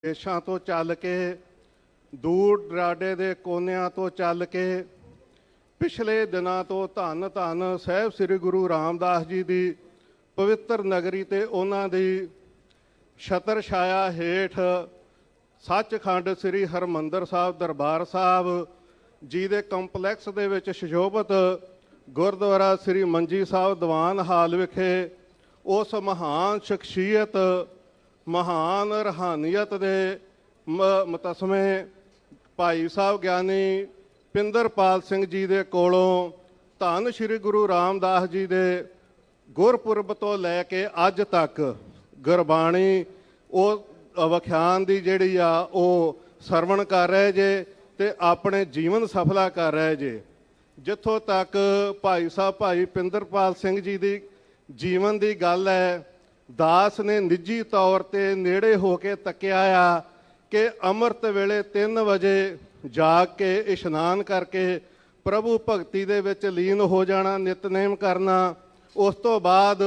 ਦੇਸ਼ਾਂ ਤੋਂ ਚੱਲ ਕੇ ਦੂਰ ਦਰਾਡੇ ਦੇ ਕੋਨਿਆਂ ਤੋਂ ਚੱਲ ਕੇ ਪਿਛਲੇ ਦਿਨਾਂ ਤੋਂ ਧੰਨ ਧੰਨ ਸਾਹਿਬ ਸ੍ਰੀ ਗੁਰੂ ਰਾਮਦਾਸ ਜੀ ਦੀ ਪਵਿੱਤਰ ਨਗਰੀ ਤੇ ਉਹਨਾਂ ਦੀ ਛਤਰ ਛਾਇਆ ਹੇਠ ਸੱਚਖੰਡ ਸ੍ਰੀ ਹਰਿਮੰਦਰ ਸਾਹਿਬ ਦਰਬਾਰ ਸਾਹਿਬ ਜੀ ਦੇ ਕੰਪਲੈਕਸ ਦੇ ਵਿੱਚ ਸੁਸ਼ੋਭਿਤ ਗੁਰਦੁਆਰਾ ਸ੍ਰੀ ਮੰਜੀ ਸਾਹਿਬ ਦੀਵਾਨ ਹਾਲ ਵਿਖੇ ਉਸ ਮਹਾਨ ਸ਼ਖਸੀਅਤ ਮਹਾਨ ਰੂਹਾਨੀਅਤ ਦੇ ਮੁਤਸਮੇ ਭਾਈ ਸਾਹਿਬ ਗਿਆਨੀ ਪਿੰਦਰਪਾਲ ਸਿੰਘ ਜੀ ਦੇ ਕੋਲੋਂ ਧੰਨ ਸ਼੍ਰੀ ਗੁਰੂ ਰਾਮਦਾਸ ਜੀ ਦੇ ਗੁਰਪੁਰਬ ਤੋਂ ਲੈ ਕੇ ਅੱਜ ਤੱਕ ਗੁਰਬਾਣੀ ਉਹ ਵਿਖਿਆਨ ਦੀ ਜਿਹੜੀ ਆ ਉਹ ਸਰਵਣ ਕਰ ਰਹੇ ਜੇ ਤੇ ਆਪਣੇ ਜੀਵਨ ਸਫਲਾ ਕਰ ਰਹੇ ਜੇ। ਜਿੱਥੋਂ ਤੱਕ ਭਾਈ ਸਾਹਿਬ ਭਾਈ ਪਿੰਦਰਪਾਲ ਸਿੰਘ ਜੀ ਦੀ ਜੀਵਨ ਦੀ ਗੱਲ ਹੈ, ਦਾਸ ਨੇ ਨਿੱਜੀ ਤੌਰ ਤੇ ਨੇੜੇ ਹੋ ਕੇ ਤੱਕਿਆ ਆ ਕਿ ਅੰਮ੍ਰਿਤ ਵੇਲੇ 3 ਵਜੇ ਜਾਗ ਕੇ ਇਸ਼ਨਾਨ ਕਰਕੇ ਪ੍ਰਭੂ ਭਗਤੀ ਦੇ ਵਿੱਚ ਲੀਨ ਹੋ ਜਾਣਾ, ਨਿਤਨੇਮ ਕਰਨਾ। ਉਸ ਤੋਂ ਬਾਅਦ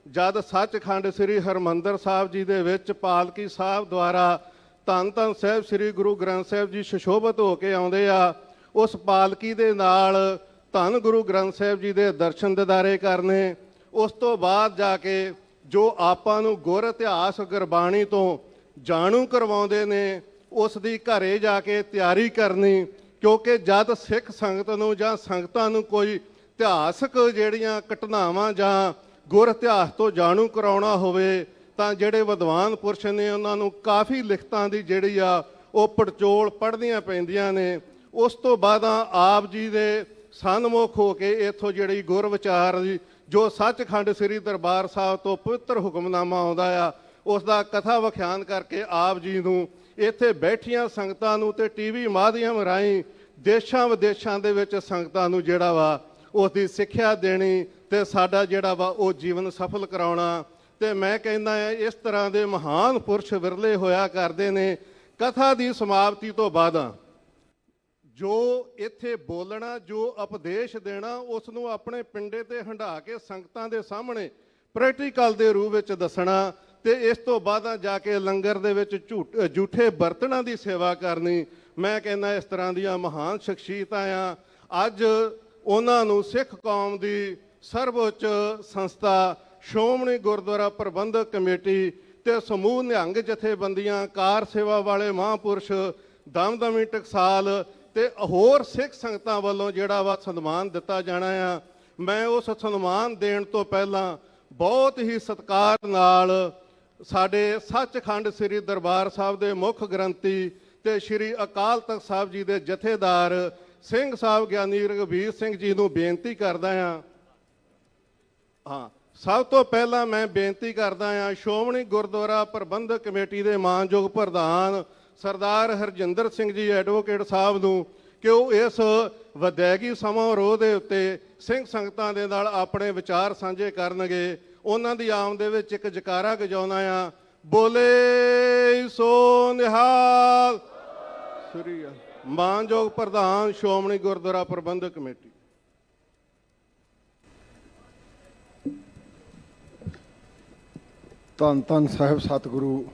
ਜਦ ਸੱਚਖੰਡ ਸ੍ਰੀ ਹਰਿਮੰਦਰ ਸਾਹਿਬ ਜੀ ਦੇ ਵਿੱਚ ਪਾਲਕੀ ਸਾਹਿਬ ਦੁਆਰਾ ਧੰਨ ਧੰਨ ਸਾਹਿਬ ਸ੍ਰੀ ਗੁਰੂ ਗ੍ਰੰਥ ਸਾਹਿਬ ਜੀ ਸੁਸ਼ੋਭਿਤ ਹੋ ਕੇ ਆਉਂਦੇ ਆ, ਉਸ ਪਾਲਕੀ ਦੇ ਨਾਲ ਧੰਨ ਗੁਰੂ ਗ੍ਰੰਥ ਸਾਹਿਬ ਜੀ ਦੇ ਦਰਸ਼ਨ ਦਿਦਾਰੇ ਕਰਨੇ। ਉਸ ਤੋਂ ਬਾਅਦ ਜਾ ਕੇ ਜੋ ਆਪਾਂ ਨੂੰ ਗੁਰ ਇਤਿਹਾਸ ਗੁਰਬਾਣੀ ਤੋਂ ਜਾਣੂ ਕਰਵਾਉਂਦੇ ਨੇ, ਉਸ ਦੀ ਘਰੇ ਜਾ ਕੇ ਤਿਆਰੀ ਕਰਨੀ। ਕਿਉਂਕਿ ਜਦ ਸਿੱਖ ਸੰਗਤ ਨੂੰ ਜਾਂ ਸੰਗਤਾਂ ਨੂੰ ਕੋਈ ਇਤਿਹਾਸਕ ਜਿਹੜੀਆਂ ਘਟਨਾਵਾਂ ਜਾਂ ਗੁਰ ਇਤਿਹਾਸ ਤੋਂ ਜਾਣੂ ਕਰਾਉਣਾ ਹੋਵੇ ਤਾਂ ਜਿਹੜੇ ਵਿਦਵਾਨ ਪੁਰਸ਼ ਨੇ ਉਹਨਾਂ ਨੂੰ ਕਾਫੀ ਲਿਖਤਾਂ ਦੀ ਜਿਹੜੀ ਆ ਉਹ ਪੜਚੋਲ ਪੜ੍ਹਨੀਆਂ ਪੈਂਦੀਆਂ ਨੇ। ਉਸ ਤੋਂ ਬਾਅਦ ਆਪ ਜੀ ਦੇ ਸਨਮੁਖ ਹੋ ਕੇ ਇੱਥੋਂ ਜਿਹੜੀ ਗੁਰ ਵਿਚਾਰ ਦੀ ਜੋ ਸੱਚਖੰਡ ਸ੍ਰੀ ਦਰਬਾਰ ਸਾਹਿਬ ਤੋਂ ਪਵਿੱਤਰ ਹੁਕਮਨਾਮਾ ਆਉਂਦਾ ਆ, ਉਸ ਦਾ ਕਥਾ ਵਿਖਿਆਨ ਕਰਕੇ ਆਪ ਜੀ ਨੂੰ ਇੱਥੇ ਬੈਠੀਆਂ ਸੰਗਤਾਂ ਨੂੰ ਤੇ ਟੀਵੀ ਮਾਧਿਅਮ ਰਾਹੀਂ ਦੇਸ਼ਾਂ ਵਿਦੇਸ਼ਾਂ ਦੇ ਵਿੱਚ ਸੰਗਤਾਂ ਨੂੰ ਜਿਹੜਾ ਵਾ ਉਸ ਦੀ ਸਿੱਖਿਆ ਦੇਣੀ ਤੇ ਸਾਡਾ ਜਿਹੜਾ ਵਾ ਉਹ ਜੀਵਨ ਸਫਲ ਕਰਾਉਣਾ। ਤੇ ਮੈਂ ਕਹਿੰਦਾ ਆ ਇਸ ਤਰ੍ਹਾਂ ਦੇ ਮਹਾਨ ਪੁਰਸ਼ ਵਿਰਲੇ ਹੋਇਆ ਕਰਦੇ ਨੇ। ਕਥਾ ਦੀ ਸਮਾਪਤੀ ਤੋਂ ਬਾਅਦ ਜੋ ਇੱਥੇ ਬੋਲਣਾ, ਜੋ ਉਪਦੇਸ਼ ਦੇਣਾ, ਉਸ ਨੂੰ ਆਪਣੇ ਪਿੰਡੇ ਤੇ ਹੰਢਾ ਕੇ ਸੰਗਤਾਂ ਦੇ ਸਾਹਮਣੇ ਪ੍ਰੈਕਟੀਕਲ ਦੇ ਰੂਪ ਵਿੱਚ ਦੱਸਣਾ ਤੇ ਇਸ ਤੋਂ ਬਾਅਦ ਜਾ ਕੇ ਲੰਗਰ ਦੇ ਵਿੱਚ ਝੂਠੇ ਬਰਤਨਾਂ ਦੀ ਸੇਵਾ ਕਰਨੀ। ਮੈਂ ਕਹਿੰਦਾ ਇਸ ਤਰ੍ਹਾਂ ਦੀਆਂ ਮਹਾਨ ਸ਼ਖਸੀਅਤਾਂ ਆ, ਅੱਜ ਉਹਨਾਂ ਨੂੰ ਸਿੱਖ ਕੌਮ ਦੀ ਸਰਵਉੱਚ ਸੰਸਥਾ ਸ਼੍ਰੋਮਣੀ ਗੁਰਦੁਆਰਾ ਪ੍ਰਬੰਧਕ ਕਮੇਟੀ ਤੇ ਸਮੂਹ ਨਿਹੰਗ ਜਥੇਬੰਦੀਆਂ, ਕਾਰ ਸੇਵਾ ਵਾਲੇ ਮਹਾਂਪੁਰਸ਼, ਦਮਦਮੀ ਟਕਸਾਲ ਤੇ ਹੋਰ ਸਿੱਖ ਸੰਗਤਾਂ ਵੱਲੋਂ ਜਿਹੜਾ ਵਾ ਸਨਮਾਨ ਦਿੱਤਾ ਜਾਣਾ ਆ। ਮੈਂ ਉਸ ਸਨਮਾਨ ਦੇਣ ਤੋਂ ਪਹਿਲਾਂ ਬਹੁਤ ਹੀ ਸਤਿਕਾਰ ਨਾਲ ਸਾਡੇ ਸੱਚਖੰਡ ਸ੍ਰੀ ਦਰਬਾਰ ਸਾਹਿਬ ਦੇ ਮੁੱਖ ਗ੍ਰੰਥੀ ਤੇ ਸ੍ਰੀ ਅਕਾਲ ਤਖਤ ਸਾਹਿਬ ਜੀ ਦੇ ਜਥੇਦਾਰ ਸਿੰਘ ਸਾਹਿਬ ਗਿਆਨੀ ਰਘਬੀਰ ਸਿੰਘ ਜੀ ਨੂੰ ਬੇਨਤੀ ਕਰਦਾ ਹਾਂ। ਸਭ ਤੋਂ ਪਹਿਲਾਂ ਮੈਂ ਬੇਨਤੀ ਕਰਦਾ ਹਾਂ ਸ਼੍ਰੋਮਣੀ ਗੁਰਦੁਆਰਾ ਪ੍ਰਬੰਧਕ ਕਮੇਟੀ ਦੇ ਮਾਨਯੋਗ ਪ੍ਰਧਾਨ ਸਰਦਾਰ ਹਰਜਿੰਦਰ ਸਿੰਘ ਜੀ ਐਡਵੋਕੇਟ ਸਾਹਿਬ ਨੂੰ ਕਿ ਉਹ ਇਸ ਵਿਦਾਇਗੀ ਸਮਾਰੋਹ ਦੇ ਉੱਤੇ ਸਿੰਘ ਸੰਗਤਾਂ ਦੇ ਨਾਲ ਆਪਣੇ ਵਿਚਾਰ ਸਾਂਝੇ ਕਰਨਗੇ। ਉਹਨਾਂ ਦੀ ਆਮਦ ਦੇ ਵਿੱਚ ਇੱਕ ਜਕਾਰਾ ਗਜਾਉਣਾ ਆ, ਬੋਲੇ ਸੋ ਨਿਹਾਲ ਸ੍ਰੀ। ਮਾਨਯੋਗ ਪ੍ਰਧਾਨ ਸ਼੍ਰੋਮਣੀ ਗੁਰਦੁਆਰਾ ਪ੍ਰਬੰਧਕ ਕਮੇਟੀ। ਧੰਨ ਧੰਨ ਸਾਹਿਬ ਸਤਿਗੁਰੂ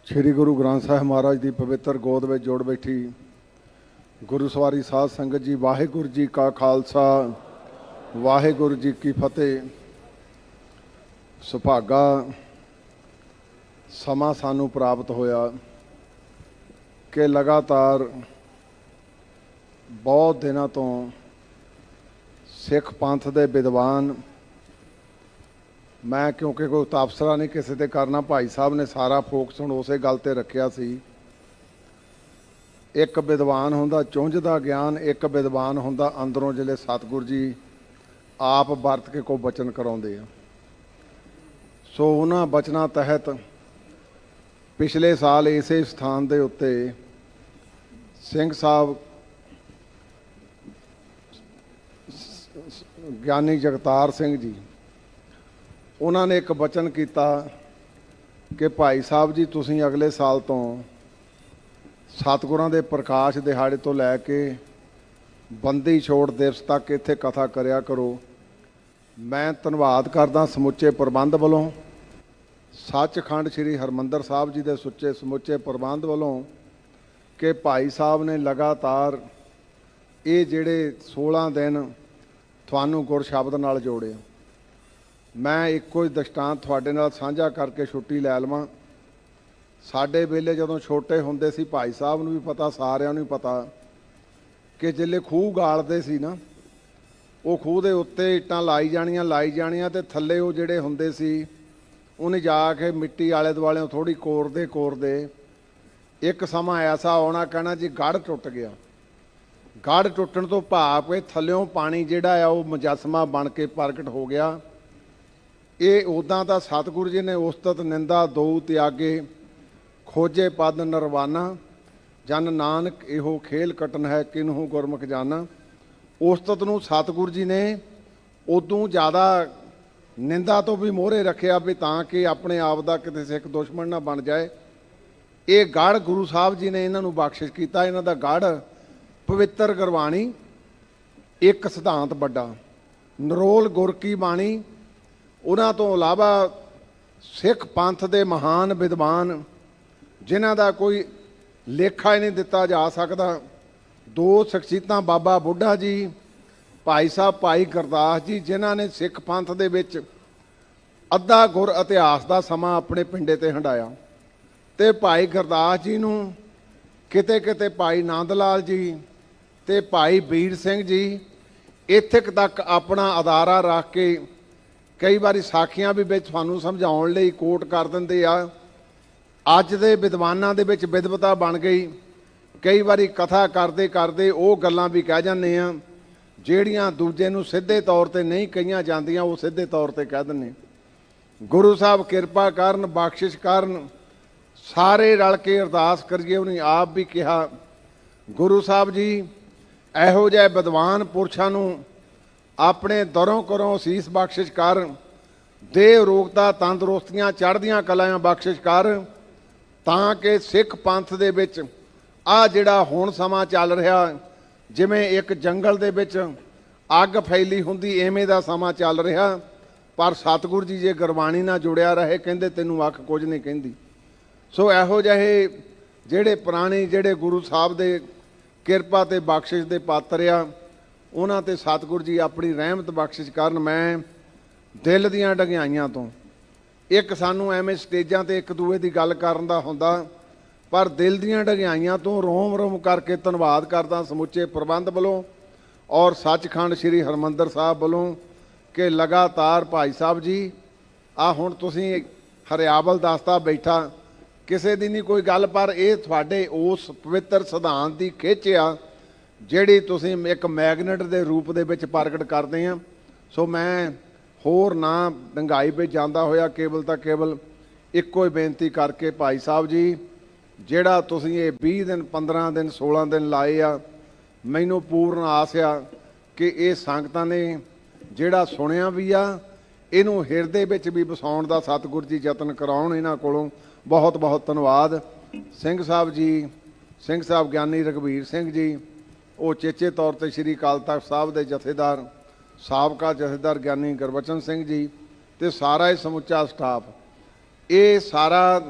ਸ੍ਰੀ ਗੁਰੂ ਗ੍ਰੰਥ ਸਾਹਿਬ ਮਹਾਰਾਜ ਦੀ ਪਵਿੱਤਰ ਗੋਦ ਵਿੱਚ ਜੁੜ ਬੈਠੀ ਗੁਰੂ ਸਵਾਰੀ ਸਾਧ ਸੰਗਤ ਜੀ, ਵਾਹਿਗੁਰੂ ਜੀ ਕਾ ਖਾਲਸਾ, ਵਾਹਿਗੁਰੂ ਜੀ ਕੀ ਫਤਿਹ। ਸੁਭਾਗਾ ਸਮਾਂ ਸਾਨੂੰ ਪ੍ਰਾਪਤ ਹੋਇਆ ਕਿ ਲਗਾਤਾਰ ਬਹੁਤ ਦਿਨਾਂ ਤੋਂ ਸਿੱਖ ਪੰਥ ਦੇ ਵਿਦਵਾਨ, ਮੈਂ ਕਿਉਂਕਿ ਕੋਈ ਤਬਸਰਾ ਨਹੀਂ ਕਿਸੇ ਤੇ ਕਰਨਾ, ਭਾਈ ਸਾਹਿਬ ਨੇ ਸਾਰਾ ਫੋਕਸ ਹੁਣ ਉਸੇ ਗੱਲ ਤੇ ਰੱਖਿਆ ਸੀ। ਇੱਕ ਵਿਦਵਾਨ ਹੁੰਦਾ ਚੁੰਝ ਦਾ ਗਿਆਨ, ਇੱਕ ਵਿਦਵਾਨ ਹੁੰਦਾ ਅੰਦਰੋਂ ਜਿਹੜੇ ਸਤਿਗੁਰੂ ਜੀ ਆਪ ਵਰਤ ਕੇ ਕੋਈ ਬਚਨ ਕਰਾਉਂਦੇ ਆ। ਸੋ ਉਹਨਾਂ ਬਚਨਾਂ ਤਹਿਤ ਪਿਛਲੇ ਸਾਲ ਇਸੇ ਸਥਾਨ ਦੇ ਉੱਤੇ ਸਿੰਘ ਸਾਹਿਬ ਗਿਆਨੀ ਜਗਤਾਰ ਸਿੰਘ ਜੀ, ਉਹਨਾਂ ਨੇ ਇੱਕ ਬਚਨ ਕੀਤਾ ਕਿ ਭਾਈ ਸਾਹਿਬ ਜੀ ਤੁਸੀਂ ਅਗਲੇ ਸਾਲ ਤੋਂ ਸਤਿਗੁਰਾਂ ਦੇ ਪ੍ਰਕਾਸ਼ ਦਿਹਾੜੇ ਤੋਂ ਲੈ ਕੇ ਬੰਦੀ ਛੋੜ ਦਿਵਸ ਤੱਕ ਇੱਥੇ ਕਥਾ ਕਰਿਆ ਕਰੋ। ਮੈਂ ਧੰਨਵਾਦ ਕਰਦਾ ਸਮੁੱਚੇ ਪ੍ਰਬੰਧ ਵੱਲੋਂ ਸੱਚਖੰਡ ਸ੍ਰੀ ਹਰਿਮੰਦਰ ਸਾਹਿਬ ਜੀ ਦੇ ਸੁੱਚੇ ਸਮੁੱਚੇ ਪ੍ਰਬੰਧ ਵੱਲੋਂ ਕਿ ਭਾਈ ਸਾਹਿਬ ਨੇ ਲਗਾਤਾਰ ਇਹ ਜਿਹੜੇ 16 ਦਿਨ ਤੁਹਾਨੂੰ ਗੁਰ ਸ਼ਬਦ ਨਾਲ ਜੋੜੇ। ਮੈਂ ਇੱਕੋ ਹੀ ਦ੍ਰਿਸ਼ਟਾਂਤ ਤੁਹਾਡੇ ਨਾਲ ਸਾਂਝਾ ਕਰਕੇ ਛੁੱਟੀ ਲੈ ਲਵਾਂ। ਸਾਡੇ ਵੇਲੇ ਜਦੋਂ ਛੋਟੇ ਹੁੰਦੇ ਸੀ, ਭਾਈ ਸਾਹਿਬ ਨੂੰ ਵੀ ਪਤਾ, ਸਾਰਿਆਂ ਨੂੰ ਵੀ ਪਤਾ, ਕਿ ਜਿੱਲੇ ਖੂਹ ਗਾਲਦੇ ਸੀ ਨਾ, ਉਹ ਖੂਹ ਦੇ ਉੱਤੇ ਇੱਟਾਂ ਲਾਈ ਜਾਣੀਆਂ ਤੇ ਥੱਲੇ ਉਹ ਜਿਹੜੇ ਹੁੰਦੇ ਸੀ ਉਹਨੇ ਜਾ ਕੇ ਮਿੱਟੀ ਆਲੇ ਦੁਆਲਿਓਂ ਥੋੜ੍ਹੀ ਕੋਰਦੇ ਇੱਕ ਸਮਾਂ ਐਸਾ ਆਉਣਾ, ਕਹਿਣਾ ਜੀ ਗੜ੍ਹ ਟੁੱਟ ਗਿਆ। ਗੜ੍ਹ ਟੁੱਟਣ ਤੋਂ ਭਾਵ ਕਿ ਥੱਲਿਓਂ ਪਾਣੀ ਜਿਹੜਾ ਆ ਉਹ ਮੁਜੱਸਮਾ ਬਣ ਕੇ ਪ੍ਰਗਟ ਹੋ ਗਿਆ। ਇਹ ਉੱਦਾਂ ਤਾਂ ਸਤਿਗੁਰੂ ਜੀ ਨੇ ਉਸਤਤ ਨਿੰਦਾ ਦੋ ਤਿਆਗੇ, ਖੋਜੇ ਪਦ ਨਰਵਾਨਾ, ਜਨ ਨਾਨਕ ਇਹੋ ਖੇਲ ਕਟਨ ਹੈ ਕਿਨਹੂ ਗੁਰਮੁਖ ਜਾਨਾ। ਉਸਤਤ ਨੂੰ ਸਤਿਗੁਰੂ ਜੀ ਨੇ ਉਦੋਂ ਜ਼ਿਆਦਾ ਨਿੰਦਾ ਤੋਂ ਵੀ ਮੋਹਰੇ ਰੱਖਿਆ ਵੀ ਤਾਂ ਕਿ ਆਪਣੇ ਆਪ ਦਾ ਕਿਤੇ ਸਿੱਖ ਦੁਸ਼ਮਣ ਨਾ ਬਣ ਜਾਏ। ਇਹ ਗੜ੍ਹ ਗੁਰੂ ਸਾਹਿਬ ਜੀ ਨੇ ਇਹਨਾਂ ਨੂੰ ਬਖਸ਼ਿਸ਼ ਕੀਤਾ। ਇਹਨਾਂ ਦਾ ਗੜ੍ਹ ਪਵਿੱਤਰ ਗੁਰਬਾਣੀ, ਇੱਕ ਸਿਧਾਂਤ ਵੱਡਾ, ਨਰੋਲ ਗੁਰ ਕੀ ਬਾਣੀ। ਉਹਨਾਂ ਤੋਂ ਇਲਾਵਾ ਸਿੱਖ ਪੰਥ ਦੇ ਮਹਾਨ ਵਿਦਵਾਨ ਜਿਨ੍ਹਾਂ ਦਾ ਕੋਈ ਲੇਖਾ ਹੀ ਨਹੀਂ ਦਿੱਤਾ ਜਾ ਸਕਦਾ। ਦੋ ਸ਼ਖਸੀਅਤਾਂ, ਬਾਬਾ ਬੁੱਢਾ ਜੀ, ਭਾਈ ਸਾਹਿਬ ਭਾਈ ਗੁਰਦਾਸ ਜੀ, ਜਿਨ੍ਹਾਂ ਨੇ ਸਿੱਖ ਪੰਥ ਦੇ ਵਿੱਚ ਅੱਧਾ ਗੁਰ ਇਤਿਹਾਸ ਦਾ ਸਮਾਂ ਆਪਣੇ ਪਿੰਡੇ ਤੇ ਹੰਢਾਇਆ। ਤੇ ਭਾਈ ਗੁਰਦਾਸ ਜੀ ਨੂੰ ਕਿਤੇ ਕਿਤੇ ਭਾਈ ਨੰਦ ਲਾਲ ਜੀ ਤੇ ਭਾਈ ਵੀਰ ਸਿੰਘ ਜੀ ਇੱਥੇ ਤੱਕ ਆਪਣਾ ਅਦਾਰਾ ਰੱਖ ਕੇ ਕਈ ਵਾਰੀ ਸਾਖੀਆਂ ਵੀ ਵਿੱਚ ਤੁਹਾਨੂੰ ਸਮਝਾਉਣ ਲਈ ਕੋਟ ਕਰ ਦਿੰਦੇ ਆ। ਅੱਜ ਦੇ ਵਿਦਵਾਨਾਂ ਦੇ ਵਿੱਚ ਵਿਦਵਤਾ ਬਣ ਗਈ। ਕਈ ਵਾਰੀ ਕਥਾ ਕਰਦੇ ਉਹ ਗੱਲਾਂ ਵੀ ਕਹਿ ਜਾਂਦੇ ਆ ਜਿਹੜੀਆਂ ਦੂਜੇ ਨੂੰ ਸਿੱਧੇ ਤੌਰ ਤੇ ਨਹੀਂ ਕਹੀਆਂ ਜਾਂਦੀਆਂ, ਉਹ ਸਿੱਧੇ ਤੌਰ ਤੇ ਕਹਿ ਦਿੰਦੇ। ਗੁਰੂ ਸਾਹਿਬ ਕਿਰਪਾ ਕਰਨ, ਬਖਸ਼ਿਸ਼ ਕਰਨ, ਸਾਰੇ ਰਲ ਕੇ ਅਰਦਾਸ ਕਰੀਏ। ਉਹਨੇ ਆਪ ਵੀ ਕਿਹਾ, ਗੁਰੂ ਸਾਹਿਬ ਜੀ ਇਹੋ ਜਿਹੇ ਵਿਦਵਾਨ ਪੁਰਸ਼ਾਂ ਨੂੰ ਆਪਣੇ ਦਰੋਂ ਕਰੋਂ ਅਸੀਸ ਬਖਸ਼ਿਸ਼ ਕਰ, ਦੇਹ ਰੋਗਤਾ ਤੰਦਰੁਸਤੀਆਂ ਚੜ੍ਹਦੀਆਂ ਕਲਾਂ ਬਖਸ਼ਿਸ਼ ਕਰ, ਤਾਂ ਕਿ ਸਿੱਖ ਪੰਥ ਦੇ ਵਿੱਚ ਆ ਜਿਹੜਾ ਹੁਣ ਸਮਾਂ ਚੱਲ ਰਿਹਾ, ਜਿਵੇਂ ਇੱਕ ਜੰਗਲ ਦੇ ਵਿੱਚ ਅੱਗ ਫੈਲੀ ਹੁੰਦੀ, ਐਵੇਂ ਦਾ ਸਮਾਂ ਚੱਲ ਰਿਹਾ। ਪਰ ਸਤਿਗੁਰੂ ਜੀ ਜੇ ਗੁਰਬਾਣੀ ਨਾਲ ਜੁੜਿਆ ਰਹੇ, ਕਹਿੰਦੇ ਤੈਨੂੰ ਅੱਖ ਕੁਝ ਨਹੀਂ ਕਹਿੰਦੀ। ਸੋ ਇਹੋ ਜਿਹੇ ਜਿਹੜੇ ਪੁਰਾਣੇ ਜਿਹੜੇ ਗੁਰੂ ਸਾਹਿਬ ਦੇ ਕਿਰਪਾ ਤੇ ਬਖਸ਼ਿਸ਼ ਦੇ ਪਾਤਰ ਆ, ਉਹਨਾਂ ਤੇ ਸਤਿਗੁਰੂ ਜੀ ਆਪਣੀ ਰਹਿਮਤ ਬਖਸ਼ਿਸ਼ ਕਰਨ। ਮੈਂ ਦਿਲ ਦੀਆਂ ਡੰਗਿਆਈਆਂ ਤੋਂ, ਇੱਕ ਸਾਨੂੰ ਐਵੇਂ ਸਟੇਜਾਂ ਤੇ ਇੱਕ ਦੂਏ ਦੀ ਗੱਲ ਕਰਨ ਦਾ ਹੁੰਦਾ, ਪਰ ਦਿਲ ਦੀਆਂ ਡੰਗਿਆਈਆਂ ਤੋਂ ਰੋਮ ਰੋਮ ਕਰਕੇ ਧੰਨਵਾਦ ਕਰਦਾ ਸਮੁੱਚੇ ਪ੍ਰਬੰਧ ਵੱਲੋਂ ਔਰ ਸੱਚਖੰਡ ਸ੍ਰੀ ਹਰਿਮੰਦਰ ਸਾਹਿਬ ਵੱਲੋਂ ਕਿ ਲਗਾਤਾਰ ਭਾਈ ਸਾਹਿਬ ਜੀ ਆ ਹੁਣ ਤੁਸੀਂ ਹਰਿਆਵਲ ਦਸਤਾ ਬੈਠਾ, ਕਿਸੇ ਦੀ ਨਹੀਂ ਕੋਈ ਗੱਲ, ਪਰ ਇਹ ਤੁਹਾਡੇ ਉਸ ਪਵਿੱਤਰ ਸਿਧਾਂਤ ਦੀ ਖਿੱਚ ਆ ਜਿਹੜੀ ਤੁਸੀਂ ਇੱਕ ਮੈਗਨੇਟ ਦੇ ਰੂਪ ਦੇ ਵਿੱਚ ਪ੍ਰਗਟ ਕਰਦੇ ਆ। ਸੋ ਮੈਂ ਹੋਰ ਨਾ ਡੰਗਾਈ ਵਿੱਚ ਜਾਂਦਾ ਹੋਇਆ ਕੇਵਲ ਤਾਂ ਕੇਵਲ ਇੱਕੋ ਹੀ ਬੇਨਤੀ ਕਰਕੇ, ਭਾਈ ਸਾਹਿਬ ਜੀ ਜਿਹੜਾ ਤੁਸੀਂ ਇਹ 20 ਦਿਨ 15 ਦਿਨ 16 ਦਿਨ ਲਾਏ ਆ, ਮੈਨੂੰ ਪੂਰਨ ਆਸ ਆ ਕਿ ਇਹ ਸੰਗਤਾਂ ਨੇ ਜਿਹੜਾ ਸੁਣਿਆ ਵੀ ਆ, ਇਹਨੂੰ ਹਿਰਦੇ ਵਿੱਚ ਵੀ ਵਸਾਉਣ ਦਾ ਸਤਿਗੁਰੂ ਜੀ ਯਤਨ ਕਰਾਉਣ ਇਹਨਾਂ ਕੋਲੋਂ। ਬਹੁਤ ਬਹੁਤ ਧੰਨਵਾਦ। ਸਿੰਘ ਸਾਹਿਬ ਜੀ, ਸਿੰਘ ਸਾਹਿਬ ਗਿਆਨੀ ਰਘਬੀਰ ਸਿੰਘ ਜੀ, ਉਹ ਚੇਚੇ ਤੌਰ ਤੇ ਸ਼੍ਰੀ ਅਕਾਲ ਤਖਤ ਸਾਹਿਬ ਦੇ ਜਥੇਦਾਰ, ਸਾਬਕਾ ਜਥੇਦਾਰ ਗਿਆਨੀ ਗੁਰਬਚਨ ਸਿੰਘ ਜੀ ਤੇ ਸਾਰਾ ਇਹ ਸਮੁੱਚਾ ਸਟਾਫ, ਇਹ ਸਾਰਾ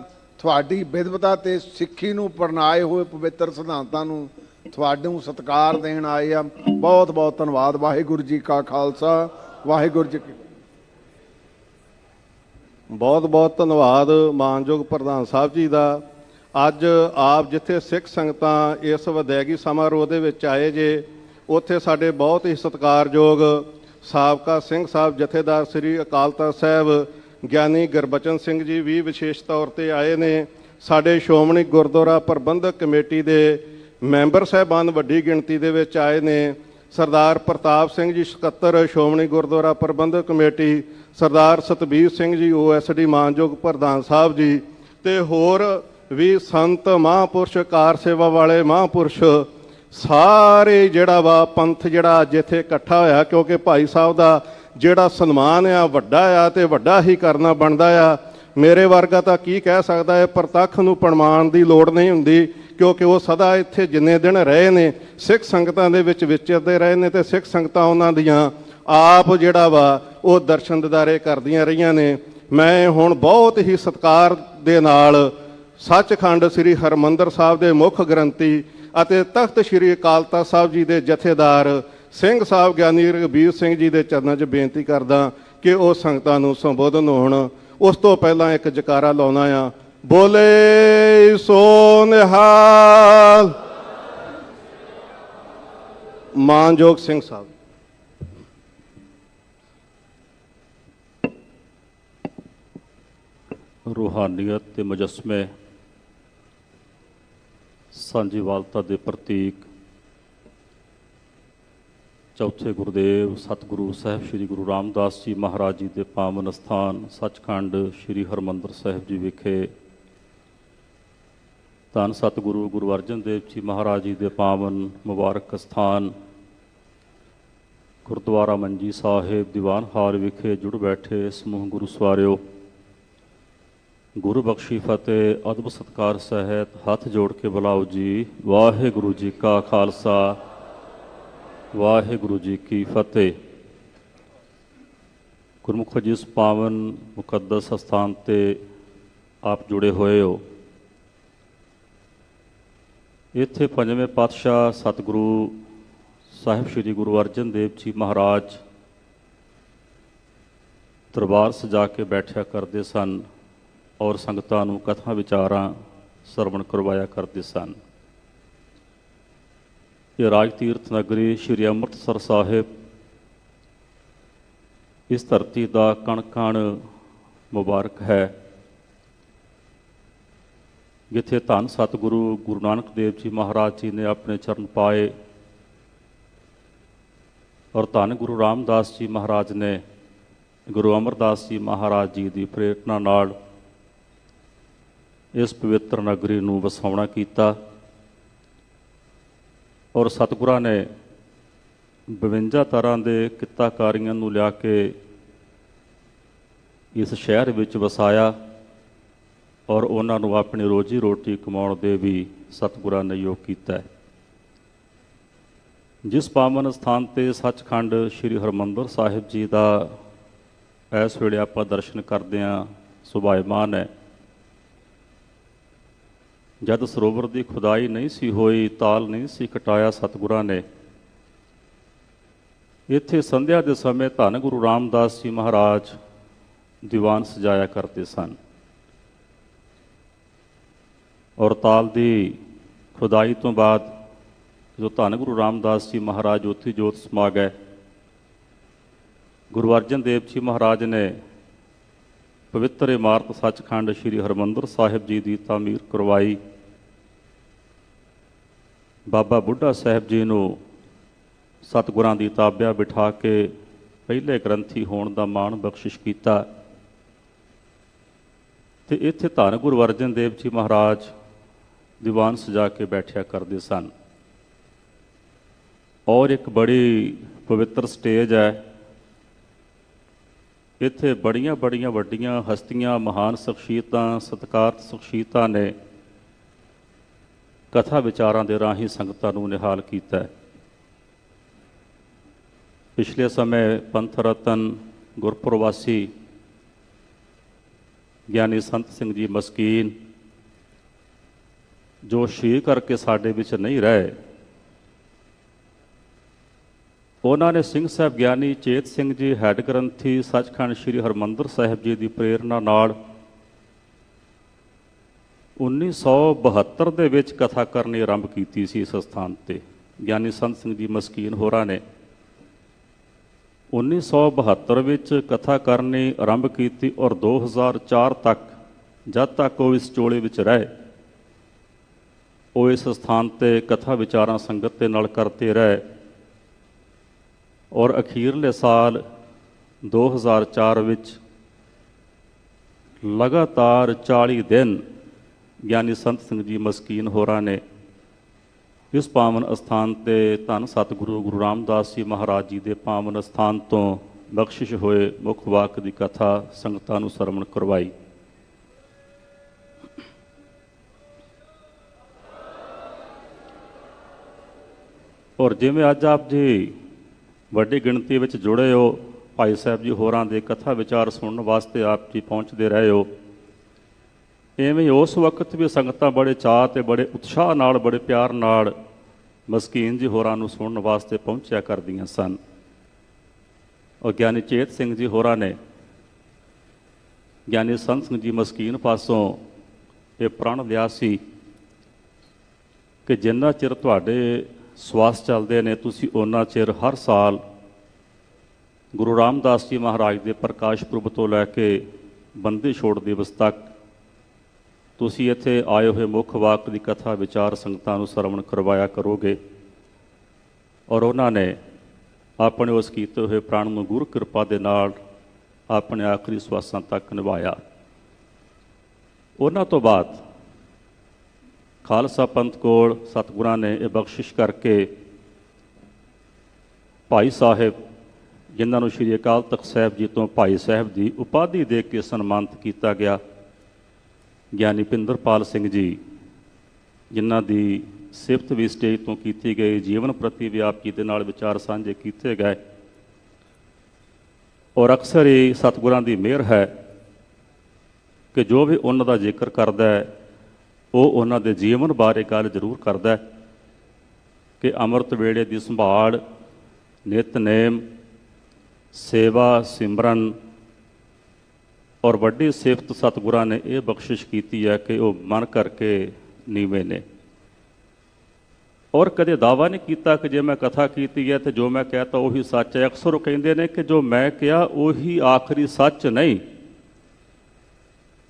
ਤੁਹਾਡੀ ਵਿਦਵਤਾ ਤੇ ਸਿੱਖੀ ਨੂੰ ਪ੍ਰਣਾਏ ਹੋਏ ਪਵਿੱਤਰ ਸਿਧਾਂਤਾਂ ਨੂੰ ਤੁਹਾਨੂੰ ਸਤਿਕਾਰ ਦੇਣ ਆਏ ਆ। ਬਹੁਤ ਬਹੁਤ ਧੰਨਵਾਦ। ਵਾਹਿਗੁਰੂ ਜੀ ਕਾ ਖਾਲਸਾ, ਵਾਹਿਗੁਰੂ ਜੀ ਕੀ। ਬਹੁਤ ਬਹੁਤ ਧੰਨਵਾਦ ਮਾਨਯੋਗ ਪ੍ਰਧਾਨ ਸਾਹਿਬ ਜੀ ਦਾ। ਅੱਜ ਆਪ ਜਿੱਥੇ ਸਿੱਖ ਸੰਗਤਾਂ ਇਸ ਵਿਦਾਇਗੀ ਸਮਾਰੋਹ ਦੇ ਵਿੱਚ ਆਏ ਜੇ, ਉੱਥੇ ਸਾਡੇ ਬਹੁਤ ਹੀ ਸਤਿਕਾਰਯੋਗ ਸਾਬਕਾ ਸਿੰਘ ਸਾਹਿਬ ਜਥੇਦਾਰ ਸ੍ਰੀ ਅਕਾਲ ਤਖਤ ਸਾਹਿਬ ਗਿਆਨੀ ਗੁਰਬਚਨ ਸਿੰਘ ਜੀ ਵੀ ਵਿਸ਼ੇਸ਼ ਤੌਰ ਤੇ ਆਏ ਨੇ। ਸਾਡੇ ਸ਼੍ਰੋਮਣੀ ਗੁਰਦੁਆਰਾ ਪ੍ਰਬੰਧਕ ਕਮੇਟੀ ਦੇ ਮੈਂਬਰ ਸਾਹਿਬਾਨ ਵੱਡੀ ਗਿਣਤੀ ਦੇ ਵਿੱਚ ਆਏ ਨੇ। ਸਰਦਾਰ ਪ੍ਰਤਾਪ ਸਿੰਘ ਜੀ ਸਕੱਤਰ ਸ਼੍ਰੋਮਣੀ ਗੁਰਦੁਆਰਾ ਪ੍ਰਬੰਧਕ ਕਮੇਟੀ, ਸਰਦਾਰ ਸਤਬੀਰ ਸਿੰਘ ਜੀ OSD ਮਾਨਯੋਗ ਪ੍ਰਧਾਨ ਸਾਹਿਬ ਜੀ, ਤੇ ਹੋਰ ਵੀ ਸੰਤ ਮਹਾਂਪੁਰਸ਼, ਕਾਰ ਸੇਵਾ ਵਾਲੇ ਮਹਾਂਪੁਰਸ਼, ਸਾਰੇ ਜਿਹੜਾ ਵਾ ਪੰਥ ਜਿਹੜਾ ਅੱਜ ਇੱਥੇ ਇਕੱਠਾ ਹੋਇਆ, ਕਿਉਂਕਿ ਭਾਈ ਸਾਹਿਬ ਦਾ ਜਿਹੜਾ ਸਨਮਾਨ ਆ ਵੱਡਾ ਆ ਤੇ ਵੱਡਾ ਹੀ ਕਰਨਾ ਬਣਦਾ ਆ। ਮੇਰੇ ਵਰਗਾ ਤਾਂ ਕੀ ਕਹਿ ਸਕਦਾ ਹੈ, ਪ੍ਰਤੱਖ ਨੂੰ ਪ੍ਰਮਾਣ ਦੀ ਲੋੜ ਨਹੀਂ ਹੁੰਦੀ, ਕਿਉਂਕਿ ਉਹ ਸਦਾ ਇੱਥੇ ਜਿੰਨੇ ਦਿਨ ਰਹੇ ਨੇ ਸਿੱਖ ਸੰਗਤਾਂ ਦੇ ਵਿੱਚ ਵਿਚਰਦੇ ਰਹੇ ਨੇ ਤੇ ਸਿੱਖ ਸੰਗਤਾਂ ਉਹਨਾਂ ਦੀਆਂ ਆਪ ਜਿਹੜਾ ਵਾ ਉਹ ਦਰਸ਼ਨ ਦਿਦਾਰੇ ਕਰਦੀਆਂ ਰਹੀਆਂ ਨੇ। ਮੈਂ ਹੁਣ ਬਹੁਤ ਹੀ ਸਤਿਕਾਰ ਦੇ ਨਾਲ ਸੱਚਖੰਡ ਸ੍ਰੀ ਹਰਿਮੰਦਰ ਸਾਹਿਬ ਦੇ ਮੁੱਖ ਗ੍ਰੰਥੀ ਅਤੇ ਤਖਤ ਸ੍ਰੀ ਅਕਾਲ ਤਖਤ ਸਾਹਿਬ ਜੀ ਦੇ ਜਥੇਦਾਰ ਸਿੰਘ ਸਾਹਿਬ ਗਿਆਨੀ ਰਘਬੀਰ ਸਿੰਘ ਜੀ ਦੇ ਚਰਨਾਂ 'ਚ ਬੇਨਤੀ ਕਰਦਾ ਕਿ ਉਹ ਸੰਗਤਾਂ ਨੂੰ ਸੰਬੋਧਨ ਹੋਣ। ਉਸ ਤੋਂ ਪਹਿਲਾਂ ਇੱਕ ਜਕਾਰਾ ਲਾਉਣਾ ਆ, ਬੋਲੇ ਸੋ ਨਿਹਾਲ। ਮਾਨਯੋਗ ਸਿੰਘ ਸਾਹਿਬ। रूहानियत ते मुजस्मे सांझीवालता दे प्रतीक चौथे गुरुदेव सतगुरु साहिब श्री गुरु रामदास जी महाराज जी के पावन स्थान सचखंड श्री हरमंदर साहिब जी विखे धन सतगुरु गुरु अर्जन देव जी महाराज जी के पावन मुबारक स्थान गुरुद्वारा मंजी साहिब दीवान हाल विखे जुड़ बैठे समूह गुरु सवारिओ, गुरु बख्शी फतेह। अदब सत्कार सहित हथ जोड़ के बुलाओ जी, वाहिगुरु जी का खालसा वाहिगुरु जी की फतेह। गुरमुख जिस पावन मुकद्दस स्थान ते आप जुड़े हुए हो, इत्थे पंजवें पातशाह सतगुरु साहिब श्री गुरु अर्जन देव जी महाराज दरबार सजा के बैठा करते सन और संगतां नूं कथा विचारां सरवण करवाया करते सन। ये राज तीर्थ नगरी श्री अमृतसर साहिब इस धरती का कण कण मुबारक है, जिथे धन सतगुरु गुरु नानक देव जी महाराज जी ने अपने चरण पाए और धन गुरु रामदास जी महाराज ने गुरु अमरदास जी महाराज जी की प्रेरणा नाल इस पवित्र नगरी नूं वसाउणा कीता और सतगुरां ने 52 तरह के किताकारियां नूं लिया के इस शहर विच वसाया और उन्हां नूं अपनी रोजी रोटी कमाउण दे भी सतगुरां ने योग कीता है। जिस पावन स्थान ते सचखंड श्री हरमंदर साहिब जी का इस वेले आपां दर्शन करदे हां सुभायमान है। जद सरोवर की खुदाई नहीं सी होई, ताल नहीं सी कटाया सतगुरां ने, इत्थे संध्या के समय धन गुरु रामदास जी महाराज दीवान सजाया करते सन और ताल की खुदाई तो बाद जो धन गुरु रामदास जी महाराज ज्योति जोत समा गए, गुरु अर्जन देव जी महाराज ने पवित्र इमारत सचखंड श्री हरमंदर साहिब जी की तामीर करवाई। बाबा बुढ़ा साहिब जी नूं सतगुरां दी ताबिया बिठा के पहले ग्रंथी होने का माण बख्शिश किया ते इत्थे धन गुरु अर्जन देव जी महाराज दीवान सजा के बैठा करते सन। और एक बड़ी पवित्र स्टेज है, इत्थे बड़ियां बड़ियां वड्डियां हस्तियां महान शख्सियतां सत्कारत शख्सियतां ने कथा विचारां दे राही संगतां नूं निहाल कीता है। पिछले समय पंथ रतन गुरप्रवासी ज्ञानी संत सिंह जी मस्कीन जो शहीद करके साडे विच नहीं रहे, उन्होंने सिंह साहब ज्ञानी चेत सिंह जी हैड ग्रंथी सचखंड श्री हरमंदर साहिब जी की प्रेरणा नाल 1972 दे विच कथा करनी आरंभ की सी। इस स्थान ते ज्ञानी संत सिंह जी मस्कीन होरां ने 1972 विच कथा करनी आरंभ की और 2004 तक जब तक वो इस चोले विच रहे, वो इस स्थान ते कथा विचारां संगत दे नाल करते रहे और अखीरले साल 2004 विच लगातार 40 दिन ज्ञानी संत सिंह जी मस्कीन होरां ने इस पावन स्थान ते धन सतगुरु गुरु रामदास जी महाराज जी के पावन स्थान तो बख्शिश होए मुख वाक की कथा संगतां नूं सरवण करवाई। और जिवें अज आप जी वड्डी गिणती विच जुड़े हो ਭਾਈ ਸਾਹਿਬ ਜੀ ਹੋਰਾਂ ਦੇ ਕਥਾ ਵਿਚਾਰ ਸੁਣਨ ਵਾਸਤੇ ਆਪ ਜੀ ਪਹੁੰਚਦੇ ਰਹੇ ਹੋ। ਇਵੇਂ ਉਸ ਵਕਤ ਵੀ ਸੰਗਤਾਂ ਬੜੇ ਚਾਅ ਤੇ ਬੜੇ ਉਤਸ਼ਾਹ ਨਾਲ, ਬੜੇ ਪਿਆਰ ਨਾਲ ਮਸਕੀਨ ਜੀ ਹੋਰਾਂ ਨੂੰ ਸੁਣਨ ਵਾਸਤੇ ਪਹੁੰਚਿਆ ਕਰਦੀਆਂ ਸਨ। ਔਰ ਗਿਆਨੀ ਚੇਤ ਸਿੰਘ ਜੀ ਹੋਰਾਂ ਨੇ ਗਿਆਨੀ ਸੰਤ ਸਿੰਘ ਜੀ ਮਸਕੀਨ ਪਾਸੋਂ ਇਹ ਪ੍ਰਣ ਲਿਆ ਸੀ ਕਿ ਜਿੰਨਾ ਚਿਰ ਤੁਹਾਡੇ ਸਵਾਸ ਚੱਲਦੇ ਨੇ, ਤੁਸੀਂ ਓਨਾ ਚਿਰ ਹਰ ਸਾਲ ਗੁਰੂ ਰਾਮਦਾਸ ਜੀ ਮਹਾਰਾਜ ਦੇ ਪ੍ਰਕਾਸ਼ ਪੁਰਬ ਤੋਂ ਲੈ ਕੇ ਬੰਦੀ ਛੋੜ ਦਿਵਸ ਤੱਕ ਤੁਸੀਂ ਇੱਥੇ ਆਏ ਹੋਏ ਮੁੱਖ ਵਾਕ ਦੀ ਕਥਾ ਵਿਚਾਰ ਸੰਗਤਾਂ ਨੂੰ ਸਰਵਣ ਕਰਵਾਇਆ ਕਰੋਗੇ। ਔਰ ਉਹਨਾਂ ਨੇ ਆਪਣੇ ਉਸ ਕੀਤੇ ਹੋਏ ਪ੍ਰਣ ਨੂੰ ਗੁਰੂ ਕਿਰਪਾ ਦੇ ਨਾਲ ਆਪਣੇ ਆਖਰੀ ਸਵਾਸਾਂ ਤੱਕ ਨਿਭਾਇਆ। ਉਹਨਾਂ ਤੋਂ ਬਾਅਦ ਖਾਲਸਾ ਪੰਥ ਕੋਲ ਸਤਿਗੁਰਾਂ ਨੇ ਇਹ ਬਖਸ਼ਿਸ਼ ਕਰਕੇ ਭਾਈ ਸਾਹਿਬ, ਜਿਨ੍ਹਾਂ ਨੂੰ ਸ਼੍ਰੀ ਅਕਾਲ ਤਖਤ ਸਾਹਿਬ ਜੀ ਤੋਂ ਭਾਈ ਸਾਹਿਬ ਦੀ ਉਪਾਧੀ ਦੇ ਕੇ ਸਨਮਾਨਿਤ ਕੀਤਾ ਗਿਆ, ਗਿਆਨੀ ਪਿੰਦਰਪਾਲ ਸਿੰਘ ਜੀ, ਜਿਨ੍ਹਾਂ ਦੀ ਸਿਫਤ ਵੀ ਸਟੇਜ ਤੋਂ ਕੀਤੀ ਗਈ, ਜੀਵਨ ਪ੍ਰਤੀ ਵੀ ਆਪ ਜੀ ਦੇ ਨਾਲ ਵਿਚਾਰ ਸਾਂਝੇ ਕੀਤੇ ਗਏ। ਔਰ ਅਕਸਰ ਹੀ ਸਤਿਗੁਰਾਂ ਦੀ ਮਿਹਰ ਹੈ ਕਿ ਜੋ ਵੀ ਉਹਨਾਂ ਦਾ ਜ਼ਿਕਰ ਕਰਦਾ ਹੈ ਉਹ ਉਹਨਾਂ ਦੇ ਜੀਵਨ ਬਾਰੇ ਗੱਲ ਜ਼ਰੂਰ ਕਰਦਾ ਹੈ ਕਿ ਅੰਮ੍ਰਿਤ ਵੇਲੇ ਦੀ ਸੰਭਾਲ, ਨਿਤਨੇਮ, ਸੇਵਾ, ਸਿਮਰਨ ਔਰ ਵੱਡੀ ਸਿਫਤ ਸਤਿਗੁਰਾਂ ਨੇ ਇਹ ਬਖਸ਼ਿਸ਼ ਕੀਤੀ ਹੈ ਕਿ ਉਹ ਮਨ ਕਰਕੇ ਨੀਵੇਂ ਨੇ। ਔਰ ਕਦੇ ਦਾਅਵਾ ਨਹੀਂ ਕੀਤਾ ਕਿ ਜੇ ਮੈਂ ਕਥਾ ਕੀਤੀ ਹੈ ਤੇ ਜੋ ਮੈਂ ਕਹਿਤਾ ਉਹੀ ਸੱਚ ਹੈ। ਅਕਸਰ ਉਹ ਕਹਿੰਦੇ ਨੇ ਕਿ ਜੋ ਮੈਂ ਕਿਹਾ ਉਹੀ ਆਖਰੀ ਸੱਚ ਨਹੀਂ।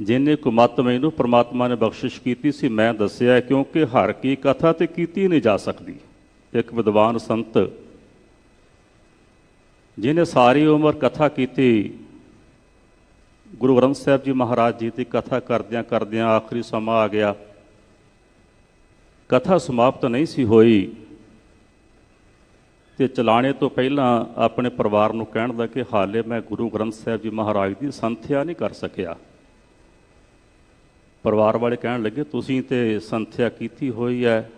ਜਿੰਨੇ ਕੁ ਮੱਤ ਮੈਨੂੰ ਪ੍ਰਮਾਤਮਾ ਨੇ ਬਖਸ਼ਿਸ਼ ਕੀਤੀ ਸੀ ਮੈਂ ਦੱਸਿਆ, ਕਿਉਂਕਿ ਹਰ ਕੀ ਕਥਾ ਤੇ ਕੀਤੀ ਨਹੀਂ ਜਾ ਸਕਦੀ। ਇੱਕ ਵਿਦਵਾਨ ਸੰਤ ਜਿਹਨੇ ਸਾਰੀ ਉਮਰ ਕਥਾ ਕੀਤੀ, ਗੁਰੂ ਗ੍ਰੰਥ ਸਾਹਿਬ ਜੀ ਮਹਾਰਾਜ ਜੀ ਦੀ ਕਥਾ ਕਰਦਿਆਂ ਕਰਦਿਆਂ ਆਖਰੀ ਸਮਾਂ ਆ ਗਿਆ, ਕਥਾ ਸਮਾਪਤ ਨਹੀਂ ਸੀ ਹੋਈ ਤੇ ਚਲਾਣੇ ਤੋਂ ਪਹਿਲਾਂ ਆਪਣੇ ਪਰਿਵਾਰ ਨੂੰ ਕਹਿਣ ਦਾ ਕਿ ਹਾਲੇ ਮੈਂ ਗੁਰੂ ਗ੍ਰੰਥ ਸਾਹਿਬ ਜੀ ਮਹਾਰਾਜ ਦੀ ਸੰਥਿਆ ਨਹੀਂ ਕਰ ਸਕਿਆ। ਪਰਿਵਾਰ ਵਾਲੇ ਕਹਿਣ ਲੱਗੇ, ਤੁਸੀਂ ਤੇ ਸੰਥਿਆ ਕੀਤੀ ਹੋਈ ਹੈ,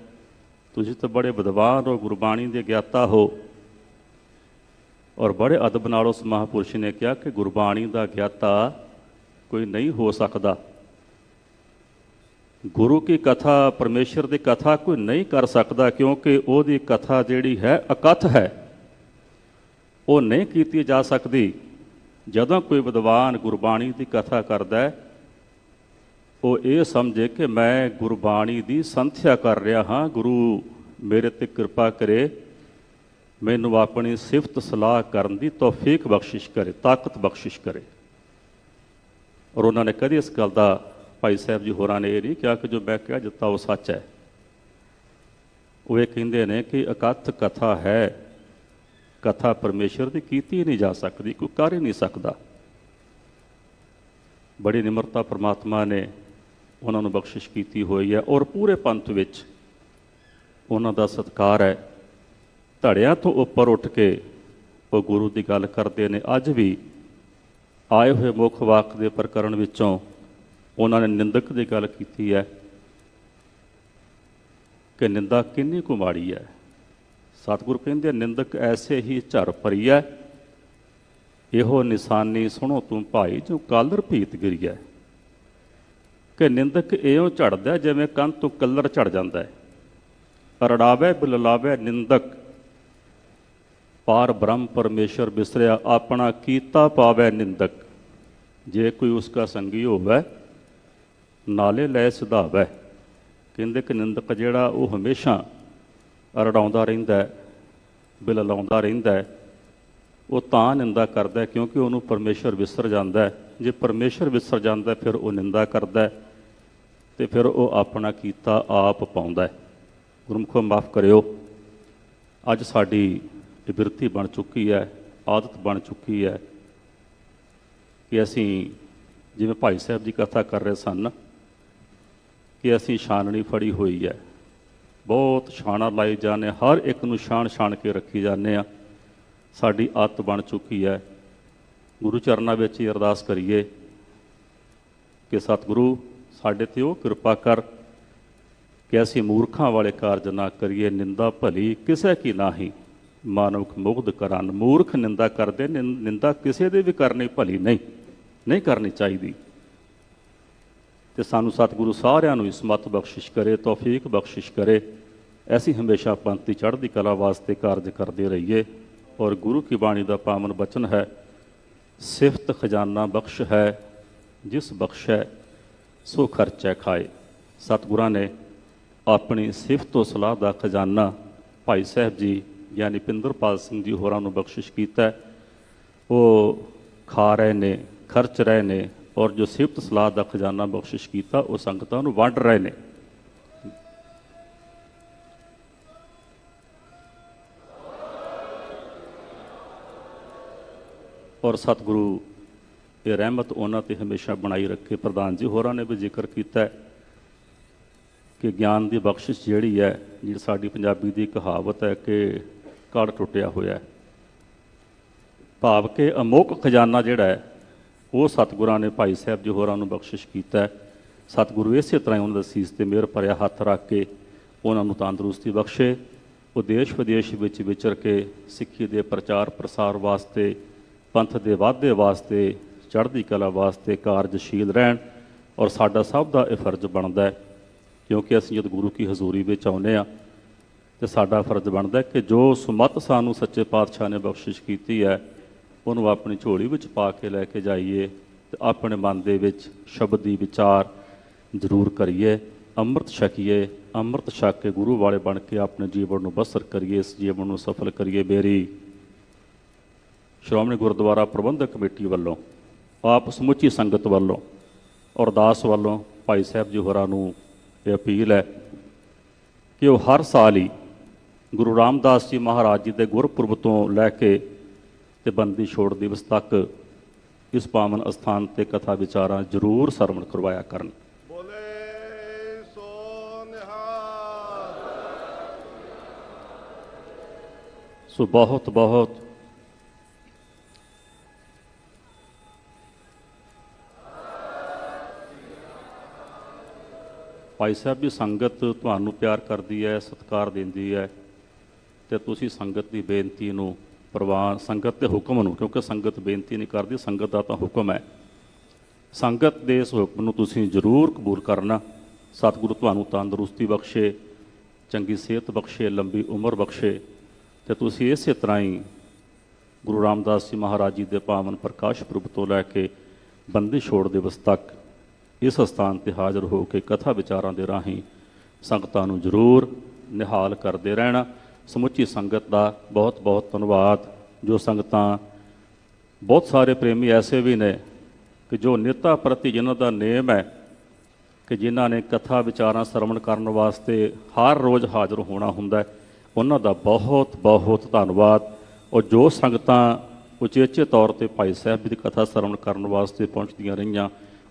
ਤੁਸੀਂ ਤਾਂ ਬੜੇ ਵਿਦਵਾਨ ਹੋ, ਗੁਰਬਾਣੀ ਦੇ ਗਿਆਤਾ ਹੋ। ਔਰ ਬੜੇ ਅਦਬ ਨਾਲ ਉਸ ਮਹਾਂਪੁਰਸ਼ ਨੇ ਕਿਹਾ ਕਿ ਗੁਰਬਾਣੀ ਦਾ ਗਿਆਤਾ ਕੋਈ ਨਹੀਂ ਹੋ ਸਕਦਾ, ਗੁਰੂ ਕੀ ਕਥਾ, ਪਰਮੇਸ਼ਰ ਦੀ ਕਥਾ ਕੋਈ ਨਹੀਂ ਕਰ ਸਕਦਾ, ਕਿਉਂਕਿ ਉਹਦੀ ਕਥਾ ਜਿਹੜੀ ਹੈ ਅਕਥ ਹੈ, ਉਹ ਨਹੀਂ ਕੀਤੀ ਜਾ ਸਕਦੀ। ਜਦੋਂ ਕੋਈ ਵਿਦਵਾਨ ਗੁਰਬਾਣੀ ਦੀ ਕਥਾ ਕਰਦਾ ਹੈ ਉਹ ਇਹ ਸਮਝੇ ਕਿ ਮੈਂ ਗੁਰਬਾਣੀ ਦੀ ਸੰਥਿਆ ਕਰ ਰਿਹਾ ਹਾਂ, ਗੁਰੂ ਮੇਰੇ 'ਤੇ ਕਿਰਪਾ ਕਰੇ, ਮੈਨੂੰ ਆਪਣੀ ਸਿਫਤ ਸਲਾਹ ਕਰਨ ਦੀ ਤੌਫੀਕ ਬਖਸ਼ਿਸ਼ ਕਰੇ, ਤਾਕਤ ਬਖਸ਼ਿਸ਼ ਕਰੇ। ਔਰ ਉਹਨਾਂ ਨੇ ਕਦੇ ਇਸ ਗੱਲ ਦਾ, ਭਾਈ ਸਾਹਿਬ ਜੀ ਹੋਰਾਂ ਨੇ ਇਹ ਨਹੀਂ ਕਿਹਾ ਕਿ ਜੋ ਮੈਂ ਕਹਿ ਦਿੱਤਾ ਉਹ ਸੱਚ ਹੈ। ਉਹ ਇਹ ਕਹਿੰਦੇ ਨੇ ਕਿ ਅਕਥ ਕਥਾ ਹੈ, ਕਥਾ ਪਰਮੇਸ਼ਰ ਦੀ ਕੀਤੀ ਨਹੀਂ ਜਾ ਸਕਦੀ, ਕੋਈ ਕਰ ਹੀ ਨਹੀਂ ਸਕਦਾ। ਬੜੀ ਨਿਮਰਤਾ ਪਰਮਾਤਮਾ ਨੇ ਉਹਨਾਂ ਨੂੰ ਬਖਸ਼ਿਸ਼ ਕੀਤੀ ਹੋਈ ਹੈ। ਔਰ ਪੂਰੇ ਪੰਥ ਵਿੱਚ ਉਹਨਾਂ ਦਾ ਸਤਿਕਾਰ ਹੈ। ਧੜਿਆਂ ਤੋਂ ਉੱਪਰ ਉੱਠ ਕੇ ਉਹ ਗੁਰੂ ਦੀ ਗੱਲ ਕਰਦੇ ਨੇ। ਅੱਜ ਵੀ ਆਏ ਹੋਏ ਮੁੱਖ ਵਾਕ ਦੇ ਪ੍ਰਕਰਣ ਵਿੱਚੋਂ ਉਹਨਾਂ ਨੇ ਨਿੰਦਕ ਦੀ ਗੱਲ ਕੀਤੀ ਹੈ ਕਿ ਨਿੰਦਾ ਕਿੰਨੀ ਕੁ ਮਾੜੀ ਹੈ। ਸਤਿਗੁਰੂ ਕਹਿੰਦੇ ਨਿੰਦਕ ਐਸੇ ਹੀ ਝਰ ਭਰੀ ਹੈ, ਇਹੋ ਨਿਸ਼ਾਨੀ ਸੁਣੋ ਤੂੰ ਭਾਈ ਜੋ ਕਾਲਰ ਭੀਤ ਗਿਰੀਐ। ਕਿ ਨਿੰਦਕ ਇਉਂ ਝੜਦਾ ਜਿਵੇਂ ਕੰਨ ਤੋਂ ਕੱਲਰ ਝੜ ਜਾਂਦਾ ਹੈ। ਅਰੜਾਵੇ ਬਿਲਲਾਵੇ ਨਿੰਦਕ, ਪਾਰ ਬ੍ਰਹਮ ਪਰਮੇਸ਼ਰ ਬਿਸਰਿਆ, ਆਪਣਾ ਕੀਤਾ ਪਾਵੇ ਨਿੰਦਕ। ਜੇ ਕੋਈ ਉਸਕਾ ਸੰਗੀ ਹੋਵੇ ਨਾਲੇ ਲੈ ਸਿਧਾਵੇ। ਕਹਿੰਦੇ ਕਿ ਨਿੰਦਕ ਜਿਹੜਾ ਉਹ ਹਮੇਸ਼ਾ ਅਰੜਾਉਂਦਾ ਰਹਿੰਦਾ ਹੈ, ਬਿਲਲਾਉਂਦਾ ਰਹਿੰਦਾ ਹੈ, ਉਹ ਤਾਂ ਨਿੰਦਾ ਕਰਦਾ ਕਿਉਂਕਿ ਉਹਨੂੰ ਪਰਮੇਸ਼ਰ ਵਿਸਰ ਜਾਂਦਾ। ਜੇ ਪਰਮੇਸ਼ਰ ਵਿਸਰ ਜਾਂਦਾ ਫਿਰ ਉਹ ਨਿੰਦਾ ਕਰਦਾ ਤੇ ਫਿਰ ਉਹ ਆਪਣਾ ਕੀਤਾ ਆਪ ਪਾਉਂਦਾ। ਗੁਰਮੁਖੋ ਮਾਫ ਕਰਿਓ, ਅੱਜ ਸਾਡੀ ਇਹ ਬਿਰਤੀ ਬਣ ਚੁੱਕੀ ਹੈ, ਆਦਤ ਬਣ ਚੁੱਕੀ ਹੈ ਕਿ ਅਸੀਂ ਜਿਵੇਂ ਭਾਈ ਸਾਹਿਬ ਜੀ ਕਥਾ ਕਰ ਰਹੇ ਸਨ ਕਿ ਅਸੀਂ ਛਾਨਣੀ ਫੜੀ ਹੋਈ ਹੈ, ਬਹੁਤ ਛਾਣਾ ਲਾਈ ਜਾਂਦੇ, ਹਰ ਇੱਕ ਨੂੰ ਛਾਣ ਕੇ ਰੱਖੀ ਜਾਂਦੇ ਆ। ਸਾਡੀ ਆਦਤ ਬਣ ਚੁੱਕੀ ਹੈ। ਗੁਰੂ ਚਰਨਾਂ ਵਿੱਚ ਹੀ ਅਰਦਾਸ ਕਰੀਏ ਕਿ ਸਤਿਗੁਰੂ ਸਾਡੇ 'ਤੇ ਉਹ ਕਿਰਪਾ ਕਰ ਕਿ ਅਸੀਂ ਮੂਰਖਾਂ ਵਾਲੇ ਕਾਰਜ ਨਾ ਕਰੀਏ। ਨਿੰਦਾ ਭਲੀ ਕਿਸੇ ਕੀ ਨਾਹੀਂ, ਮਾਨਵਕ ਮੁਗਧ ਕਰਨ। ਮੂਰਖ ਨਿੰਦਾ ਕਰਦੇ, ਨਿੰਦਾ ਕਿਸੇ ਦੇ ਵੀ ਕਰਨੀ ਭਲੀ ਨਹੀਂ ਕਰਨੀ ਚਾਹੀਦੀ। ਤੇ ਸਾਨੂੰ ਸਤਿਗੁਰੂ ਸਾਰਿਆਂ ਨੂੰ ਇਸ ਮੱਤ ਬਖਸ਼ਿਸ਼ ਕਰੇ, ਤੌਫੀਕ ਬਖਸ਼ਿਸ਼ ਕਰੇ। ਐਸੀ ਹਮੇਸ਼ਾ ਪੰਥ ਦੀ ਚੜ੍ਹਦੀ ਕਲਾ ਵਾਸਤੇ ਕਾਰਜ ਕਰਦੇ ਰਹੀਏ। ਔਰ ਗੁਰੂ ਕੀ ਬਾਣੀ ਦਾ ਪਾਵਨ ਬਚਨ ਹੈ, ਸਿਫਤ ਖਜ਼ਾਨਾ ਬਖਸ਼ ਹੈ, ਜਿਸ ਬਖਸ਼ੈ ਸੋ ਖਰਚੈ ਖਾਏ। ਸਤਿਗੁਰਾਂ ਨੇ ਆਪਣੀ ਸਿਫਤ ਤੋਂ ਸਲਾਹ ਦਾ ਖਜ਼ਾਨਾ ਭਾਈ ਸਾਹਿਬ ਜੀ ਯਾਨੀ ਪਿੰਦਰਪਾਲ ਸਿੰਘ ਜੀ ਹੋਰਾਂ ਨੂੰ ਬਖਸ਼ਿਸ਼ ਕੀਤਾ। ਉਹ ਖਾ ਰਹੇ ਨੇ, ਖਰਚ ਰਹੇ ਨੇ, ਔਰ ਜੋ ਸਿਫਤ ਸਲਾਹ ਦਾ ਖਜ਼ਾਨਾ ਬਖਸ਼ਿਸ਼ ਕੀਤਾ ਉਹ ਸੰਗਤਾਂ ਨੂੰ ਵੰਡ ਰਹੇ ਨੇ। ਔਰ ਸਤਿਗੁਰੂ ਇਹ ਰਹਿਮਤ ਉਹਨਾਂ ਤੇ ਹਮੇਸ਼ਾ ਬਣਾਈ ਰੱਖੇ। ਪ੍ਰਧਾਨ ਜੀ ਹੋਰਾਂ ਨੇ ਵੀ ਜ਼ਿਕਰ ਕੀਤਾ ਕਿ ਗਿਆਨ ਦੀ ਬਖਸ਼ਿਸ਼ ਜਿਹੜੀ ਹੈ, ਜਿਹੜੀ ਸਾਡੀ ਪੰਜਾਬੀ ਦੀ ਕਹਾਵਤ ਹੈ ਕਿ ਕੜ ਟੁੱਟਿਆ ਹੋਇਆ, ਭਾਵ ਕਿ ਅਮੋਕ ਖਜ਼ਾਨਾ ਜਿਹੜਾ ਹੈ ਉਹ ਸਤਿਗੁਰਾਂ ਨੇ ਭਾਈ ਸਾਹਿਬ ਜੀ ਹੋਰਾਂ ਨੂੰ ਬਖਸ਼ਿਸ਼ ਕੀਤਾ। ਸਤਿਗੁਰੂ ਇਸੇ ਤਰ੍ਹਾਂ ਉਹਨਾਂ ਦਾ ਸੀਸ ਤੇ ਮਿਹਰ ਭਰਿਆ ਹੱਥ ਰੱਖ ਕੇ ਉਹਨਾਂ ਨੂੰ ਤੰਦਰੁਸਤੀ ਬਖਸ਼ੇ। ਉਹ ਦੇਸ਼ ਵਿਦੇਸ਼ ਵਿੱਚ ਵਿਚਰ ਕੇ ਸਿੱਖੀ ਦੇ ਪ੍ਰਚਾਰ ਪ੍ਰਸਾਰ ਵਾਸਤੇ, ਪੰਥ ਦੇ ਵਾਧੇ ਵਾਸਤੇ, ਚੜ੍ਹਦੀ ਕਲਾ ਵਾਸਤੇ ਕਾਰਜਸ਼ੀਲ ਰਹਿਣ। ਔਰ ਸਾਡਾ ਸਭ ਦਾ ਇਹ ਫਰਜ਼ ਬਣਦਾ ਹੈ, ਕਿਉਂਕਿ ਅਸੀਂ ਜਦ ਗੁਰੂ ਕੀ ਹਜ਼ੂਰੀ ਵਿੱਚ ਆਉਂਦੇ ਹਾਂ ਤੇ ਸਾਡਾ ਫਰਜ਼ ਬਣਦਾ ਕਿ ਜੋ ਸੁਮਤ ਸਾਨੂੰ ਸੱਚੇ ਪਾਤਸ਼ਾਹ ਨੇ ਬਖਸ਼ਿਸ਼ ਕੀਤੀ ਹੈ ਉਹਨੂੰ ਆਪਣੀ ਝੋਲੀ ਵਿੱਚ ਪਾ ਕੇ ਲੈ ਕੇ ਜਾਈਏ ਤੇ ਆਪਣੇ ਮਨ ਦੇ ਵਿੱਚ ਸ਼ਬਦ ਦੀ ਵਿਚਾਰ ਜ਼ਰੂਰ ਕਰੀਏ। ਅੰਮ੍ਰਿਤ ਛਕੀਏ, ਅੰਮ੍ਰਿਤ ਛਕ ਕੇ ਗੁਰੂ ਵਾਲੇ ਬਣ ਕੇ ਆਪਣੇ ਜੀਵਨ ਨੂੰ ਬਸਰ ਕਰੀਏ, ਇਸ ਜੀਵਨ ਨੂੰ ਸਫਲ ਕਰੀਏ। ਮੇਰੀ ਸ਼੍ਰੋਮਣੀ ਗੁਰਦੁਆਰਾ ਪ੍ਰਬੰਧਕ ਕਮੇਟੀ ਵੱਲੋਂ, ਆਪ ਸਮੁੱਚੀ ਸੰਗਤ ਵੱਲੋਂ, ਅਰਦਾਸ ਵੱਲੋਂ ਭਾਈ ਸਾਹਿਬ ਜੀ ਹੋਰਾਂ ਨੂੰ ਇਹ ਅਪੀਲ ਹੈ ਕਿ ਉਹ ਹਰ ਸਾਲ ਹੀ ਗੁਰੂ ਰਾਮਦਾਸ ਜੀ ਮਹਾਰਾਜ ਜੀ ਦੇ ਗੁਰਪੁਰਬ ਤੋਂ ਲੈ ਕੇ ਤੇ ਬੰਦੀ ਛੋੜ ਦਿਵਸ ਤੱਕ ਇਸ ਪਾਵਨ ਅਸਥਾਨ ਤੇ ਕਥਾ ਵਿਚਾਰਾਂ ਜ਼ਰੂਰ ਸਰਵਣ ਕਰਵਾਇਆ ਕਰਨ। ਬੋਲੇ ਸੋ ਨਿਹਾਲ। ਸੋ ਬਹੁਤ ਬਹੁਤ ਭਾਈ ਸਾਹਿਬ ਦੀ ਸੰਗਤ ਤੁਹਾਨੂੰ ਪਿਆਰ ਕਰਦੀ ਹੈ, ਸਤਿਕਾਰ ਦਿੰਦੀ ਹੈ ਤੇ ਤੁਸੀਂ ਸੰਗਤ ਦੀ ਬੇਨਤੀ ਨੂੰ ਪ੍ਰਵਾਨ, ਸੰਗਤ ਦੇ ਹੁਕਮ ਨੂੰ, ਕਿਉਂਕਿ ਸੰਗਤ ਬੇਨਤੀ ਨਹੀਂ ਕਰਦੀ, ਸੰਗਤ ਦਾ ਤਾਂ ਹੁਕਮ ਹੈ, ਸੰਗਤ ਦੇ ਇਸ ਹੁਕਮ ਨੂੰ ਤੁਸੀਂ ਜ਼ਰੂਰ ਕਬੂਲ ਕਰਨਾ। ਸਤਿਗੁਰੂ ਤੁਹਾਨੂੰ ਤੰਦਰੁਸਤੀ ਬਖਸ਼ੇ, ਚੰਗੀ ਸਿਹਤ ਬਖਸ਼ੇ, ਲੰਬੀ ਉਮਰ ਬਖਸ਼ੇ ਤੇ ਤੁਸੀਂ ਇਸੇ ਤਰ੍ਹਾਂ ਹੀ ਗੁਰੂ ਰਾਮਦਾਸ ਜੀ ਮਹਾਰਾਜ ਜੀ ਦੇ ਪਾਵਨ ਪ੍ਰਕਾਸ਼ ਪੁਰਬ ਤੋਂ ਲੈ ਕੇ ਬੰਦੀ ਛੋੜ ਦਿਵਸ ਤੱਕ ਇਸ ਅਸਥਾਨ 'ਤੇ ਹਾਜ਼ਰ ਹੋ ਕੇ ਕਥਾ ਵਿਚਾਰਾਂ ਦੇ ਰਾਹੀਂ ਸੰਗਤਾਂ ਨੂੰ ਜ਼ਰੂਰ ਨਿਹਾਲ ਕਰਦੇ ਰਹਿਣਾ। ਸਮੁੱਚੀ ਸੰਗਤ ਦਾ ਬਹੁਤ ਬਹੁਤ ਧੰਨਵਾਦ। ਜੋ ਸੰਗਤਾਂ, ਬਹੁਤ ਸਾਰੇ ਪ੍ਰੇਮੀ ਐਸੇ ਵੀ ਨੇ ਕਿ ਜੋ ਨਿੱਤਾ ਪ੍ਰਤੀ ਜਿਨ੍ਹਾਂ ਦਾ ਨੇਮ ਹੈ ਕਿ ਜਿਨ੍ਹਾਂ ਨੇ ਕਥਾ ਵਿਚਾਰਾਂ ਸਰਵਣ ਕਰਨ ਵਾਸਤੇ ਹਰ ਰੋਜ਼ ਹਾਜ਼ਰ ਹੋਣਾ ਹੁੰਦਾ ਹੈ, ਉਹਨਾਂ ਦਾ ਬਹੁਤ ਬਹੁਤ ਧੰਨਵਾਦ। ਔਰ ਜੋ ਸੰਗਤਾਂ ਉਚੇਚੇ ਤੌਰ 'ਤੇ ਭਾਈ ਸਾਹਿਬ ਜੀ ਦੀ ਕਥਾ ਸਰਵਣ ਕਰਨ ਵਾਸਤੇ ਪਹੁੰਚਦੀਆਂ ਰਹੀਆਂ,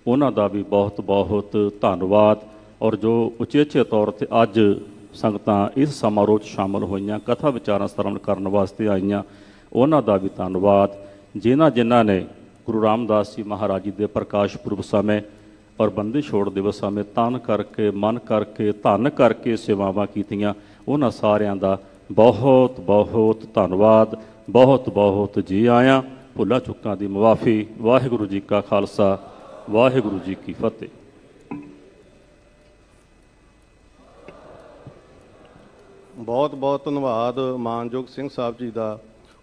ਉਹਨਾਂ ਦਾ ਵੀ ਬਹੁਤ ਬਹੁਤ ਧੰਨਵਾਦ। ਔਰ ਜੋ ਉਚੇਚੇ ਤੌਰ 'ਤੇ ਅੱਜ ਸੰਗਤਾਂ ਇਸ ਸਮਾਰੋਹ 'ਚ ਸ਼ਾਮਲ ਹੋਈਆਂ, ਕਥਾ ਵਿਚਾਰਾਂ ਸਰਵਣ ਕਰਨ ਵਾਸਤੇ ਆਈਆਂ, ਉਹਨਾਂ ਦਾ ਵੀ ਧੰਨਵਾਦ। ਜਿਨ੍ਹਾਂ ਨੇ ਗੁਰੂ ਰਾਮਦਾਸ ਜੀ ਮਹਾਰਾਜ ਜੀ ਦੇ ਪ੍ਰਕਾਸ਼ ਪੁਰਬ ਸਮੇਂ ਔਰ ਬੰਦੀ ਛੋੜ ਦਿਵਸ ਸਮੇਂ ਤਨ ਕਰਕੇ, ਮਨ ਕਰਕੇ, ਧਨ ਕਰਕੇ ਸੇਵਾਵਾਂ ਕੀਤੀਆਂ, ਉਹਨਾਂ ਸਾਰਿਆਂ ਦਾ ਬਹੁਤ ਬਹੁਤ ਧੰਨਵਾਦ। ਬਹੁਤ ਬਹੁਤ ਜੀ ਆਇਆਂ। ਭੁੱਲਾਂ ਚੁੱਕਾਂ ਦੀ ਮੁਆਫੀ। ਵਾਹਿਗੁਰੂ ਜੀ ਕਾ ਖਾਲਸਾ, ਵਾਹਿਗੁਰੂ ਜੀ ਕੀ ਫਤਿਹ। ਬਹੁਤ ਬਹੁਤ ਧੰਨਵਾਦ ਮਾਨਯੋਗ ਸਿੰਘ ਸਾਹਿਬ ਜੀ ਦਾ।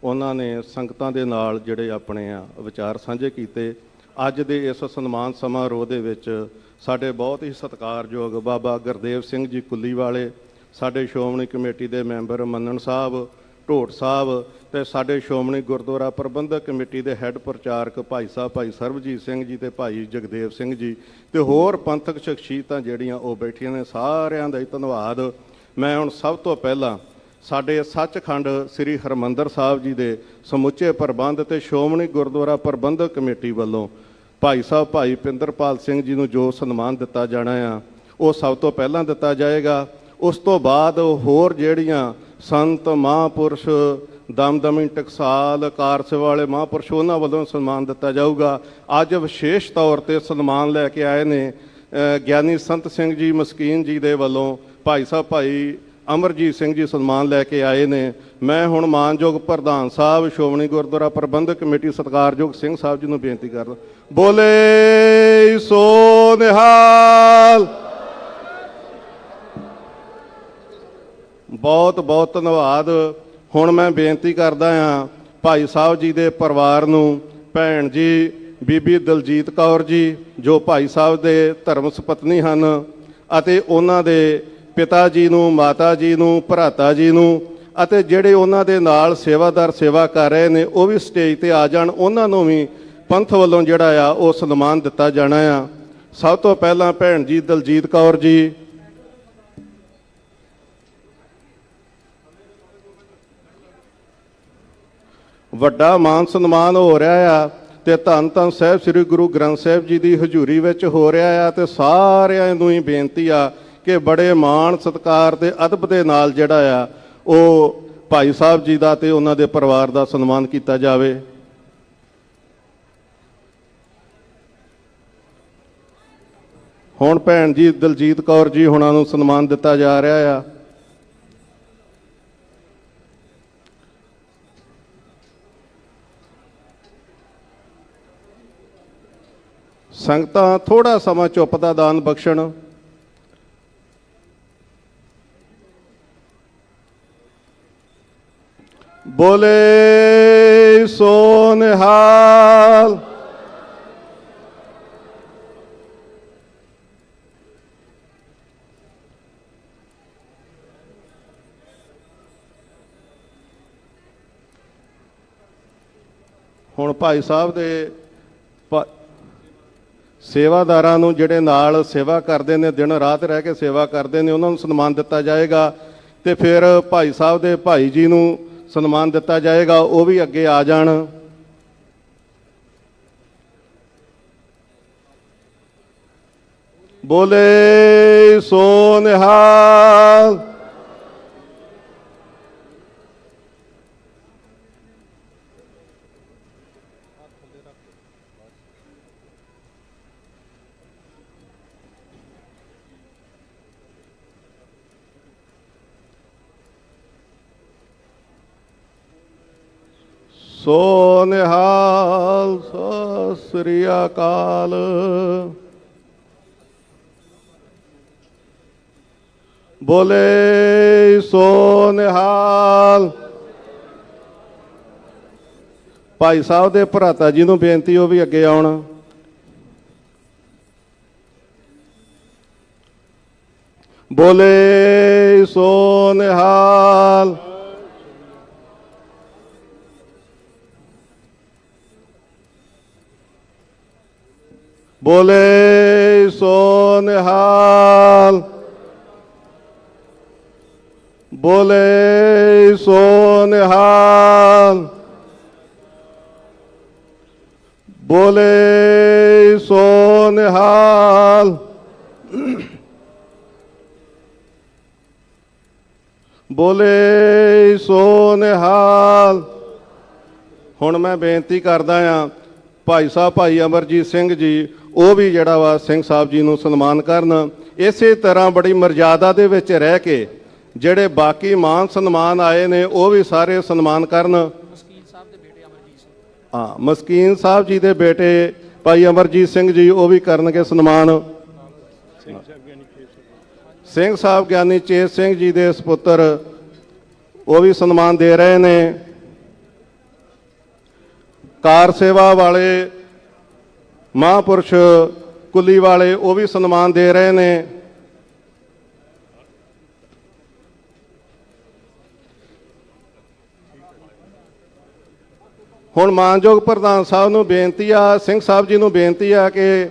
ਉਹਨਾਂ ਨੇ ਸੰਗਤਾਂ ਦੇ ਨਾਲ ਜਿਹੜੇ ਆਪਣੇ ਆ ਵਿਚਾਰ ਸਾਂਝੇ ਕੀਤੇ। ਅੱਜ ਦੇ ਇਸ ਸਨਮਾਨ ਸਮਾਰੋਹ ਦੇ ਵਿੱਚ ਸਾਡੇ ਬਹੁਤ ਹੀ ਸਤਿਕਾਰਯੋਗ ਬਾਬਾ ਗੁਰਦੇਵ ਸਿੰਘ ਜੀ ਕੁੱਲੀ ਵਾਲੇ, ਸਾਡੇ ਸ਼੍ਰੋਮਣੀ ਕਮੇਟੀ ਦੇ ਮੈਂਬਰ ਮੰਨਣ ਸਾਹਿਬ, ਢੋਟ ਸਾਹਿਬ ਤੇ ਸਾਡੇ ਸ਼੍ਰੋਮਣੀ ਗੁਰਦੁਆਰਾ ਪ੍ਰਬੰਧਕ ਕਮੇਟੀ ਦੇ ਹੈੱਡ ਪ੍ਰਚਾਰਕ ਭਾਈ ਸਾਹਿਬ ਭਾਈ ਸਰਬਜੀਤ ਸਿੰਘ ਜੀ ਤੇ ਭਾਈ ਜਗਦੇਵ ਸਿੰਘ ਜੀ ਤੇ ਹੋਰ ਪੰਥਕ ਸ਼ਖਸੀਅਤਾਂ ਜਿਹੜੀਆਂ ਉਹ ਬੈਠੀਆਂ ਨੇ, ਸਾਰਿਆਂ ਦਾ ਹੀ ਧੰਨਵਾਦ। ਮੈਂ ਹੁਣ ਸਭ ਤੋਂ ਪਹਿਲਾਂ ਸਾਡੇ ਸੱਚਖੰਡ ਸ੍ਰੀ ਹਰਿਮੰਦਰ ਸਾਹਿਬ ਜੀ ਦੇ ਸਮੁੱਚੇ ਪ੍ਰਬੰਧ ਤੇ ਸ਼੍ਰੋਮਣੀ ਗੁਰਦੁਆਰਾ ਪ੍ਰਬੰਧਕ ਕਮੇਟੀ ਵੱਲੋਂ ਭਾਈ ਸਾਹਿਬ ਭਾਈ ਪਿੰਦਰਪਾਲ ਸਿੰਘ ਜੀ ਨੂੰ ਜੋ ਸਨਮਾਨ ਦਿੱਤਾ ਜਾਣਾ ਆ, ਉਹ ਸਭ ਤੋਂ ਪਹਿਲਾਂ ਦਿੱਤਾ ਜਾਏਗਾ। ਉਸ ਤੋਂ ਬਾਅਦ ਹੋਰ ਜਿਹੜੀਆਂ ਸੰਤ ਮਹਾਂਪੁਰਸ਼, ਦਮਦਮੀ ਟਕਸਾਲ, ਕਾਰ ਸੇਵਾ ਵਾਲੇ ਮਹਾਂਪੁਰਸ਼, ਉਹਨਾਂ ਵੱਲੋਂ ਸਨਮਾਨ ਦਿੱਤਾ ਜਾਊਗਾ। ਅੱਜ ਵਿਸ਼ੇਸ਼ ਤੌਰ 'ਤੇ ਸਨਮਾਨ ਲੈ ਕੇ ਆਏ ਨੇ ਗਿਆਨੀ ਸੰਤ ਸਿੰਘ ਜੀ ਮਸਕੀਨ ਜੀ ਦੇ ਵੱਲੋਂ ਭਾਈ ਸਾਹਿਬ ਭਾਈ ਅਮਰਜੀਤ ਸਿੰਘ ਜੀ ਸਨਮਾਨ ਲੈ ਕੇ ਆਏ ਨੇ। ਮੈਂ ਹੁਣ ਮਾਨਯੋਗ ਪ੍ਰਧਾਨ ਸਾਹਿਬ ਸ਼੍ਰੋਮਣੀ ਗੁਰਦੁਆਰਾ ਪ੍ਰਬੰਧਕ ਕਮੇਟੀ ਸਤਿਕਾਰਯੋਗ ਸਿੰਘ ਸਾਹਿਬ ਜੀ ਨੂੰ ਬੇਨਤੀ ਕਰਦਾ, ਬੋਲੇ ਸੋ ਨਿਹਾਲ। ਬਹੁਤ ਬਹੁਤ ਧੰਨਵਾਦ। ਹੁਣ ਮੈਂ ਬੇਨਤੀ ਕਰਦਾ ਹਾਂ ਭਾਈ ਸਾਹਿਬ ਜੀ ਦੇ ਪਰਿਵਾਰ ਨੂੰ, ਭੈਣ ਜੀ ਬੀਬੀ ਦਲਜੀਤ ਕੌਰ ਜੀ ਜੋ ਭਾਈ ਸਾਹਿਬ ਦੇ ਧਰਮ ਸੁਪਤਨੀ ਹਨ, ਅਤੇ ਉਹਨਾਂ ਦੇ ਪਿਤਾ ਜੀ ਨੂੰ, ਮਾਤਾ ਜੀ ਨੂੰ, ਭਰਾਤਾ ਜੀ ਨੂੰ, ਅਤੇ ਜਿਹੜੇ ਉਹਨਾਂ ਦੇ ਨਾਲ ਸੇਵਾਦਾਰ ਸੇਵਾ ਕਰ ਰਹੇ ਨੇ ਉਹ ਵੀ ਸਟੇਜ ਤੇ ਆ ਜਾਣ। ਉਹਨਾਂ ਨੂੰ ਵੀ ਪੰਥ ਵੱਲੋਂ ਜਿਹੜਾ ਆ ਉਹ ਸਨਮਾਨ ਦਿੱਤਾ ਜਾਣਾ ਆ। ਸਭ ਤੋਂ ਪਹਿਲਾਂ ਭੈਣ ਜੀ ਦਲਜੀਤ ਕੌਰ ਜੀ। ਵੱਡਾ ਮਾਨ ਸਨਮਾਨ ਹੋ ਰਿਹਾ ਆ ਤੇ ਧੰਨ ਧੰਨ ਸਾਹਿਬ ਸ੍ਰੀ ਗੁਰੂ ਗ੍ਰੰਥ ਸਾਹਿਬ ਜੀ ਦੀ ਹਜ਼ੂਰੀ ਵਿੱਚ ਹੋ ਰਿਹਾ ਆ, ਤੇ ਸਾਰਿਆਂ ਨੂੰ ਹੀ ਬੇਨਤੀ ਆ ਕਿ ਬੜੇ ਮਾਣ ਸਤਿਕਾਰ ਤੇ ਅਦਬ ਦੇ ਨਾਲ ਜਿਹੜਾ ਆ ਉਹ ਭਾਈ ਸਾਹਿਬ ਜੀ ਦਾ ਤੇ ਉਹਨਾਂ ਦੇ ਪਰਿਵਾਰ ਦਾ ਸਨਮਾਨ ਕੀਤਾ ਜਾਵੇ। ਹੁਣ ਭੈਣ ਜੀ ਦਲਜੀਤ ਕੌਰ ਜੀ ਹੁਣਾਂ ਨੂੰ ਸਨਮਾਨ ਦਿੱਤਾ ਜਾ ਰਿਹਾ ਆ। ਸੰਗਤਾਂ ਥੋੜਾ ਸਮਾਂ ਚੁੱਪ ਦਾ ਦਾਨ ਬਖਸ਼ਣ। ਬੋਲੇ ਸੋ ਨਿਹਾਲ। ਹੁਣ ਭਾਈ ਸਾਹਿਬ ਦੇ ਸੇਵਾਦਾਰਾਂ ਨੂੰ ਜਿਹੜੇ ਨਾਲ ਸੇਵਾ ਕਰਦੇ ਨੇ, ਦਿਨ ਰਾਤ ਰਹਿ ਕੇ ਸੇਵਾ ਕਰਦੇ ਨੇ, ਉਹਨਾਂ ਨੂੰ ਸਨਮਾਨ ਦਿੱਤਾ ਜਾਏਗਾ। ਤੇ ਫਿਰ ਭਾਈ ਸਾਹਿਬ ਦੇ ਭਾਈ ਜੀ ਨੂੰ ਸਨਮਾਨ ਦਿੱਤਾ ਜਾਏਗਾ, ਉਹ ਵੀ ਅੱਗੇ ਆ ਜਾਣ। ਬੋਲੇ ਸੋ ਨਿਹਾਲ। ਸੋ ਨਿਹਾਲ। ਸਤਿ ਸ੍ਰੀ ਅਕਾਲ। ਬੋਲੇ ਸੋ ਨਿਹਾਲ। ਭਾਈ ਸਾਹਿਬ ਦੇ ਭਰਾਤਾ ਜੀ ਨੂੰ ਬੇਨਤੀ ਉਹ ਵੀ ਅੱਗੇ ਆਉਣ। ਬੋਲੇ ਸੋ ਨਿਹਾਲ। ਬੋਲੇ ਸੋ ਨਿਹਾਲ। ਬੋਲੇ ਸੋ ਨਿਹਾਲ। ਬੋਲੇ ਸੋ ਨਿਹਾਲ। ਬੋਲੇ ਸੋ ਨਿਹਾਲ। ਹੁਣ ਮੈਂ ਬੇਨਤੀ ਕਰਦਾ ਹਾਂ ਭਾਈ ਸਾਹਿਬ ਭਾਈ ਅਮਰਜੀਤ ਸਿੰਘ ਜੀ ਉਹ ਵੀ ਜਿਹੜਾ ਵਾ ਸਿੰਘ ਸਾਹਿਬ ਜੀ ਨੂੰ ਸਨਮਾਨ ਕਰਨ। ਇਸੇ ਤਰ੍ਹਾਂ ਬੜੀ ਮਰਜ਼ਾਦਾ ਦੇ ਵਿੱਚ ਰਹਿ ਕੇ ਜਿਹੜੇ ਬਾਕੀ ਮਾਨ ਸਨਮਾਨ ਆਏ ਨੇ ਉਹ ਵੀ ਸਾਰੇ ਸਨਮਾਨ ਕਰਨ। ਮਸਕੀਨ ਸਾਹਿਬ ਦੇ ਬੇਟੇ ਅਮਰਜੀਤ ਸਿੰਘ, ਹਾਂ ਮਸਕੀਨ ਸਾਹਿਬ ਜੀ ਦੇ ਬੇਟੇ ਭਾਈ ਅਮਰਜੀਤ ਸਿੰਘ ਜੀ ਉਹ ਵੀ ਕਰਨਗੇ ਸਨਮਾਨ। ਸਿੰਘ ਸਾਹਿਬ ਗਿਆਨੀ ਚੇਤ ਸਿੰਘ ਜੀ ਦੇ ਸੁਪੁੱਤਰ ਉਹ ਵੀ ਸਨਮਾਨ ਦੇ ਰਹੇ ਨੇ। ਕਾਰ ਸੇਵਾ ਵਾਲੇ ਮਹਾਂਪੁਰਸ਼ ਕੁੱਲੀ ਵਾਲੇ ਉਹ ਵੀ ਸਨਮਾਨ ਦੇ ਰਹੇ ਨੇ। ਹੁਣ ਮਾਨਯੋਗ ਪ੍ਰਧਾਨ ਸਾਹਿਬ ਨੂੰ ਬੇਨਤੀ ਆ, ਸਿੰਘ ਸਾਹਿਬ ਜੀ ਨੂੰ ਬੇਨਤੀ ਆ ਕਿ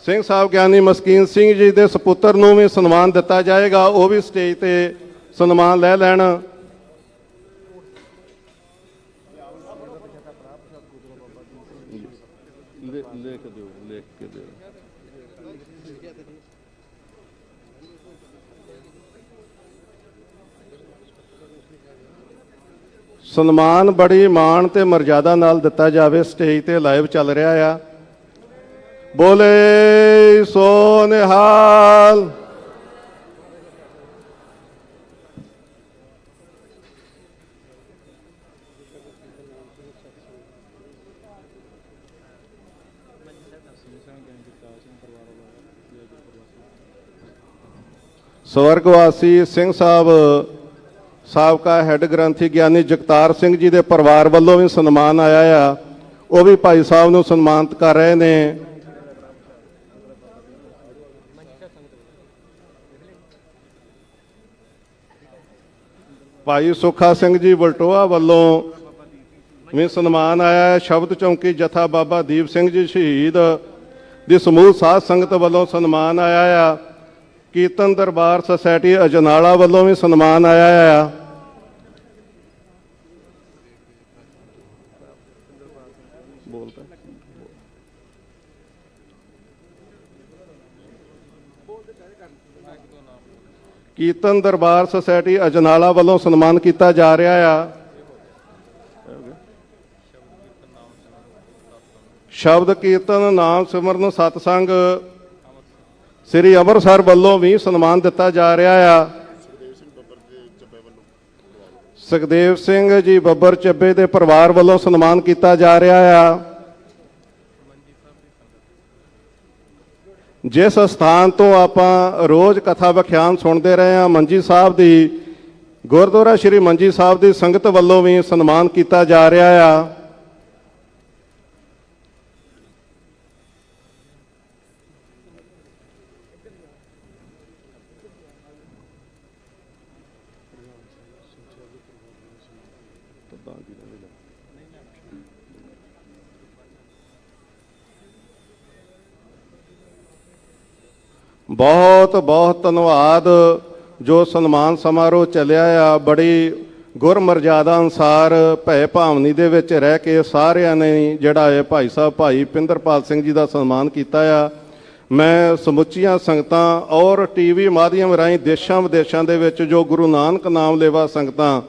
ਸਿੰਘ ਸਾਹਿਬ ਗਿਆਨੀ ਮਸਕੀਨ ਸਿੰਘ ਜੀ ਦੇ ਸੁਪੁੱਤਰ ਨੂੰ ਵੀ ਸਨਮਾਨ ਦਿੱਤਾ ਜਾਏਗਾ, ਉਹ ਵੀ ਸਟੇਜ ਤੇ ਸਨਮਾਨ ਲੈ ਲੈਣ। ਲਿਖ ਦਿਓ, ਲਿਖ ਕੇ ਦਿਓ। ਸਨਮਾਨ ਬੜੀ ਮਾਣ ਤੇ ਮਰਜ਼ਾਦਾ ਨਾਲ ਦਿੱਤਾ ਜਾਵੇ। ਸਟੇਜ ਤੇ ਲਾਈਵ ਚੱਲ ਰਿਹਾ ਆ। ਬੋਲੇ ਸੋ ਨਿਹਾਲ। ਸਵਰਗਵਾਸੀ ਸਿੰਘ ਸਾਹਿਬ ਸਾਬਕਾ ਹੈੱਡ ਗ੍ਰੰਥੀ ਗਿਆਨੀ ਜਗਤਾਰ ਸਿੰਘ ਜੀ ਦੇ ਪਰਿਵਾਰ ਵੱਲੋਂ ਵੀ ਸਨਮਾਨ ਆਇਆ ਆ, ਉਹ ਵੀ ਭਾਈ ਸਾਹਿਬ ਨੂੰ ਸਨਮਾਨਿਤ ਕਰ ਰਹੇ ਨੇ। ਭਾਈ ਸੁੱਖਾ ਸਿੰਘ ਜੀ ਵਲਟੋਆ ਵੱਲੋਂ ਵੀ ਸਨਮਾਨ ਆਇਆ ਹੈ। ਸ਼ਬਦ ਚੌਂਕੀ ਜਥਾ ਬਾਬਾ ਦੀਪ ਸਿੰਘ ਜੀ ਸ਼ਹੀਦ ਦੀ ਸਮੂਹ ਸਾਧ ਸੰਗਤ ਵੱਲੋਂ ਸਨਮਾਨ ਆਇਆ ਆ। ਕੀਰਤਨ ਦਰਬਾਰ ਸੁਸਾਇਟੀ ਅਜਨਾਲਾ ਵੱਲੋਂ ਵੀ ਸਨਮਾਨ ਆਇਆ ਆ। ਕੀਰਤਨ ਦਰਬਾਰ ਸੁਸਾਇਟੀ ਅਜਨਾਲਾ ਵੱਲੋਂ ਸਨਮਾਨ ਕੀਤਾ ਜਾ ਰਿਹਾ ਆ। ਸ਼ਬਦ ਕੀਰਤਨ ਨਾਮ ਸਿਮਰਨ ਸਤਸੰਗ ਸ੍ਰੀ ਅੰਮ੍ਰਿਤਸਰ ਵੱਲੋਂ ਵੀ ਸਨਮਾਨ ਦਿੱਤਾ ਜਾ ਰਿਹਾ ਆ। ਸੁਖਦੇਵ ਸਿੰਘ ਜੀ ਬੱਬਰ ਚੱਬੇ ਦੇ ਪਰਿਵਾਰ ਵੱਲੋਂ ਸਨਮਾਨ ਕੀਤਾ ਜਾ ਰਿਹਾ ਆ। ਜਿਸ ਸਥਾਨ ਤੋਂ ਆਪਾਂ ਰੋਜ਼ ਕਥਾ ਵਿਖਿਆਨ ਸੁਣਦੇ ਰਹੇ ਹਾਂ, ਮੰਜੀ ਸਾਹਿਬ ਦੀ, ਗੁਰਦੁਆਰਾ ਸ਼੍ਰੀ ਮੰਜੀ ਸਾਹਿਬ ਦੀ ਸੰਗਤ ਵੱਲੋਂ ਵੀ ਸਨਮਾਨ ਕੀਤਾ ਜਾ ਰਿਹਾ ਆ। ਬਹੁਤ ਬਹੁਤ ਧੰਨਵਾਦ। ਜੋ ਸਨਮਾਨ ਸਮਾਰੋਹ ਚੱਲਿਆ ਆ, ਬੜੀ ਗੁਰਮਰਜ਼ਾਦਾ ਅਨੁਸਾਰ ਭੈ ਭਾਵਨੀ ਦੇ ਵਿੱਚ ਰਹਿ ਕੇ ਸਾਰਿਆਂ ਨੇ ਜਿਹੜਾ ਹੈ ਭਾਈ ਸਾਹਿਬ ਭਾਈ ਪਿੰਦਰਪਾਲ ਸਿੰਘ ਜੀ ਦਾ ਸਨਮਾਨ ਕੀਤਾ ਆ। ਮੈਂ ਸਮੁੱਚੀਆਂ ਸੰਗਤਾਂ ਔਰ ਟੀਵੀ ਮਾਧਿਅਮ ਰਾਹੀਂ ਦੇਸ਼ਾਂ ਵਿਦੇਸ਼ਾਂ ਦੇ ਵਿੱਚ ਜੋ ਗੁਰੂ ਨਾਨਕ ਨਾਮ ਲੇਵਾ ਸੰਗਤਾਂ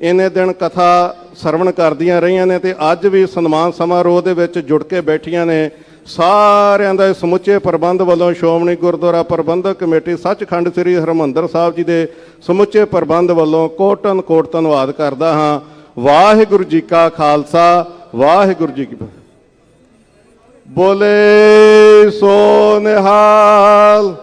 ਇੰਨੇ ਦਿਨ ਕਥਾ ਸਰਵਣ ਕਰਦੀਆਂ ਰਹੀਆਂ ਨੇ ਤੇ ਅੱਜ ਵੀ ਸਨਮਾਨ ਸਮਾਰੋਹ ਦੇ ਵਿੱਚ ਜੁੜ ਕੇ ਬੈਠੀਆਂ ਨੇ, ਸਾਰਿਆਂ ਦਾ ਸਮੁੱਚੇ ਪ੍ਰਬੰਧ ਵੱਲੋਂ ਸ਼੍ਰੋਮਣੀ ਗੁਰਦੁਆਰਾ ਪ੍ਰਬੰਧਕ ਕਮੇਟੀ ਸੱਚਖੰਡ ਸ੍ਰੀ ਹਰਿਮੰਦਰ ਸਾਹਿਬ ਜੀ ਦੇ ਸਮੁੱਚੇ ਪ੍ਰਬੰਧ ਵੱਲੋਂ ਕੋਟਨ ਕੋਟ ਧੰਨਵਾਦ ਕਰਦਾ ਹਾਂ। ਵਾਹਿਗੁਰੂ ਜੀ ਕਾ ਖਾਲਸਾ, ਵਾਹਿਗੁਰੂ ਜੀ ਕੀ ਫਤਿਹ। ਬੋਲੇ ਸੋ ਨਿਹਾਲ।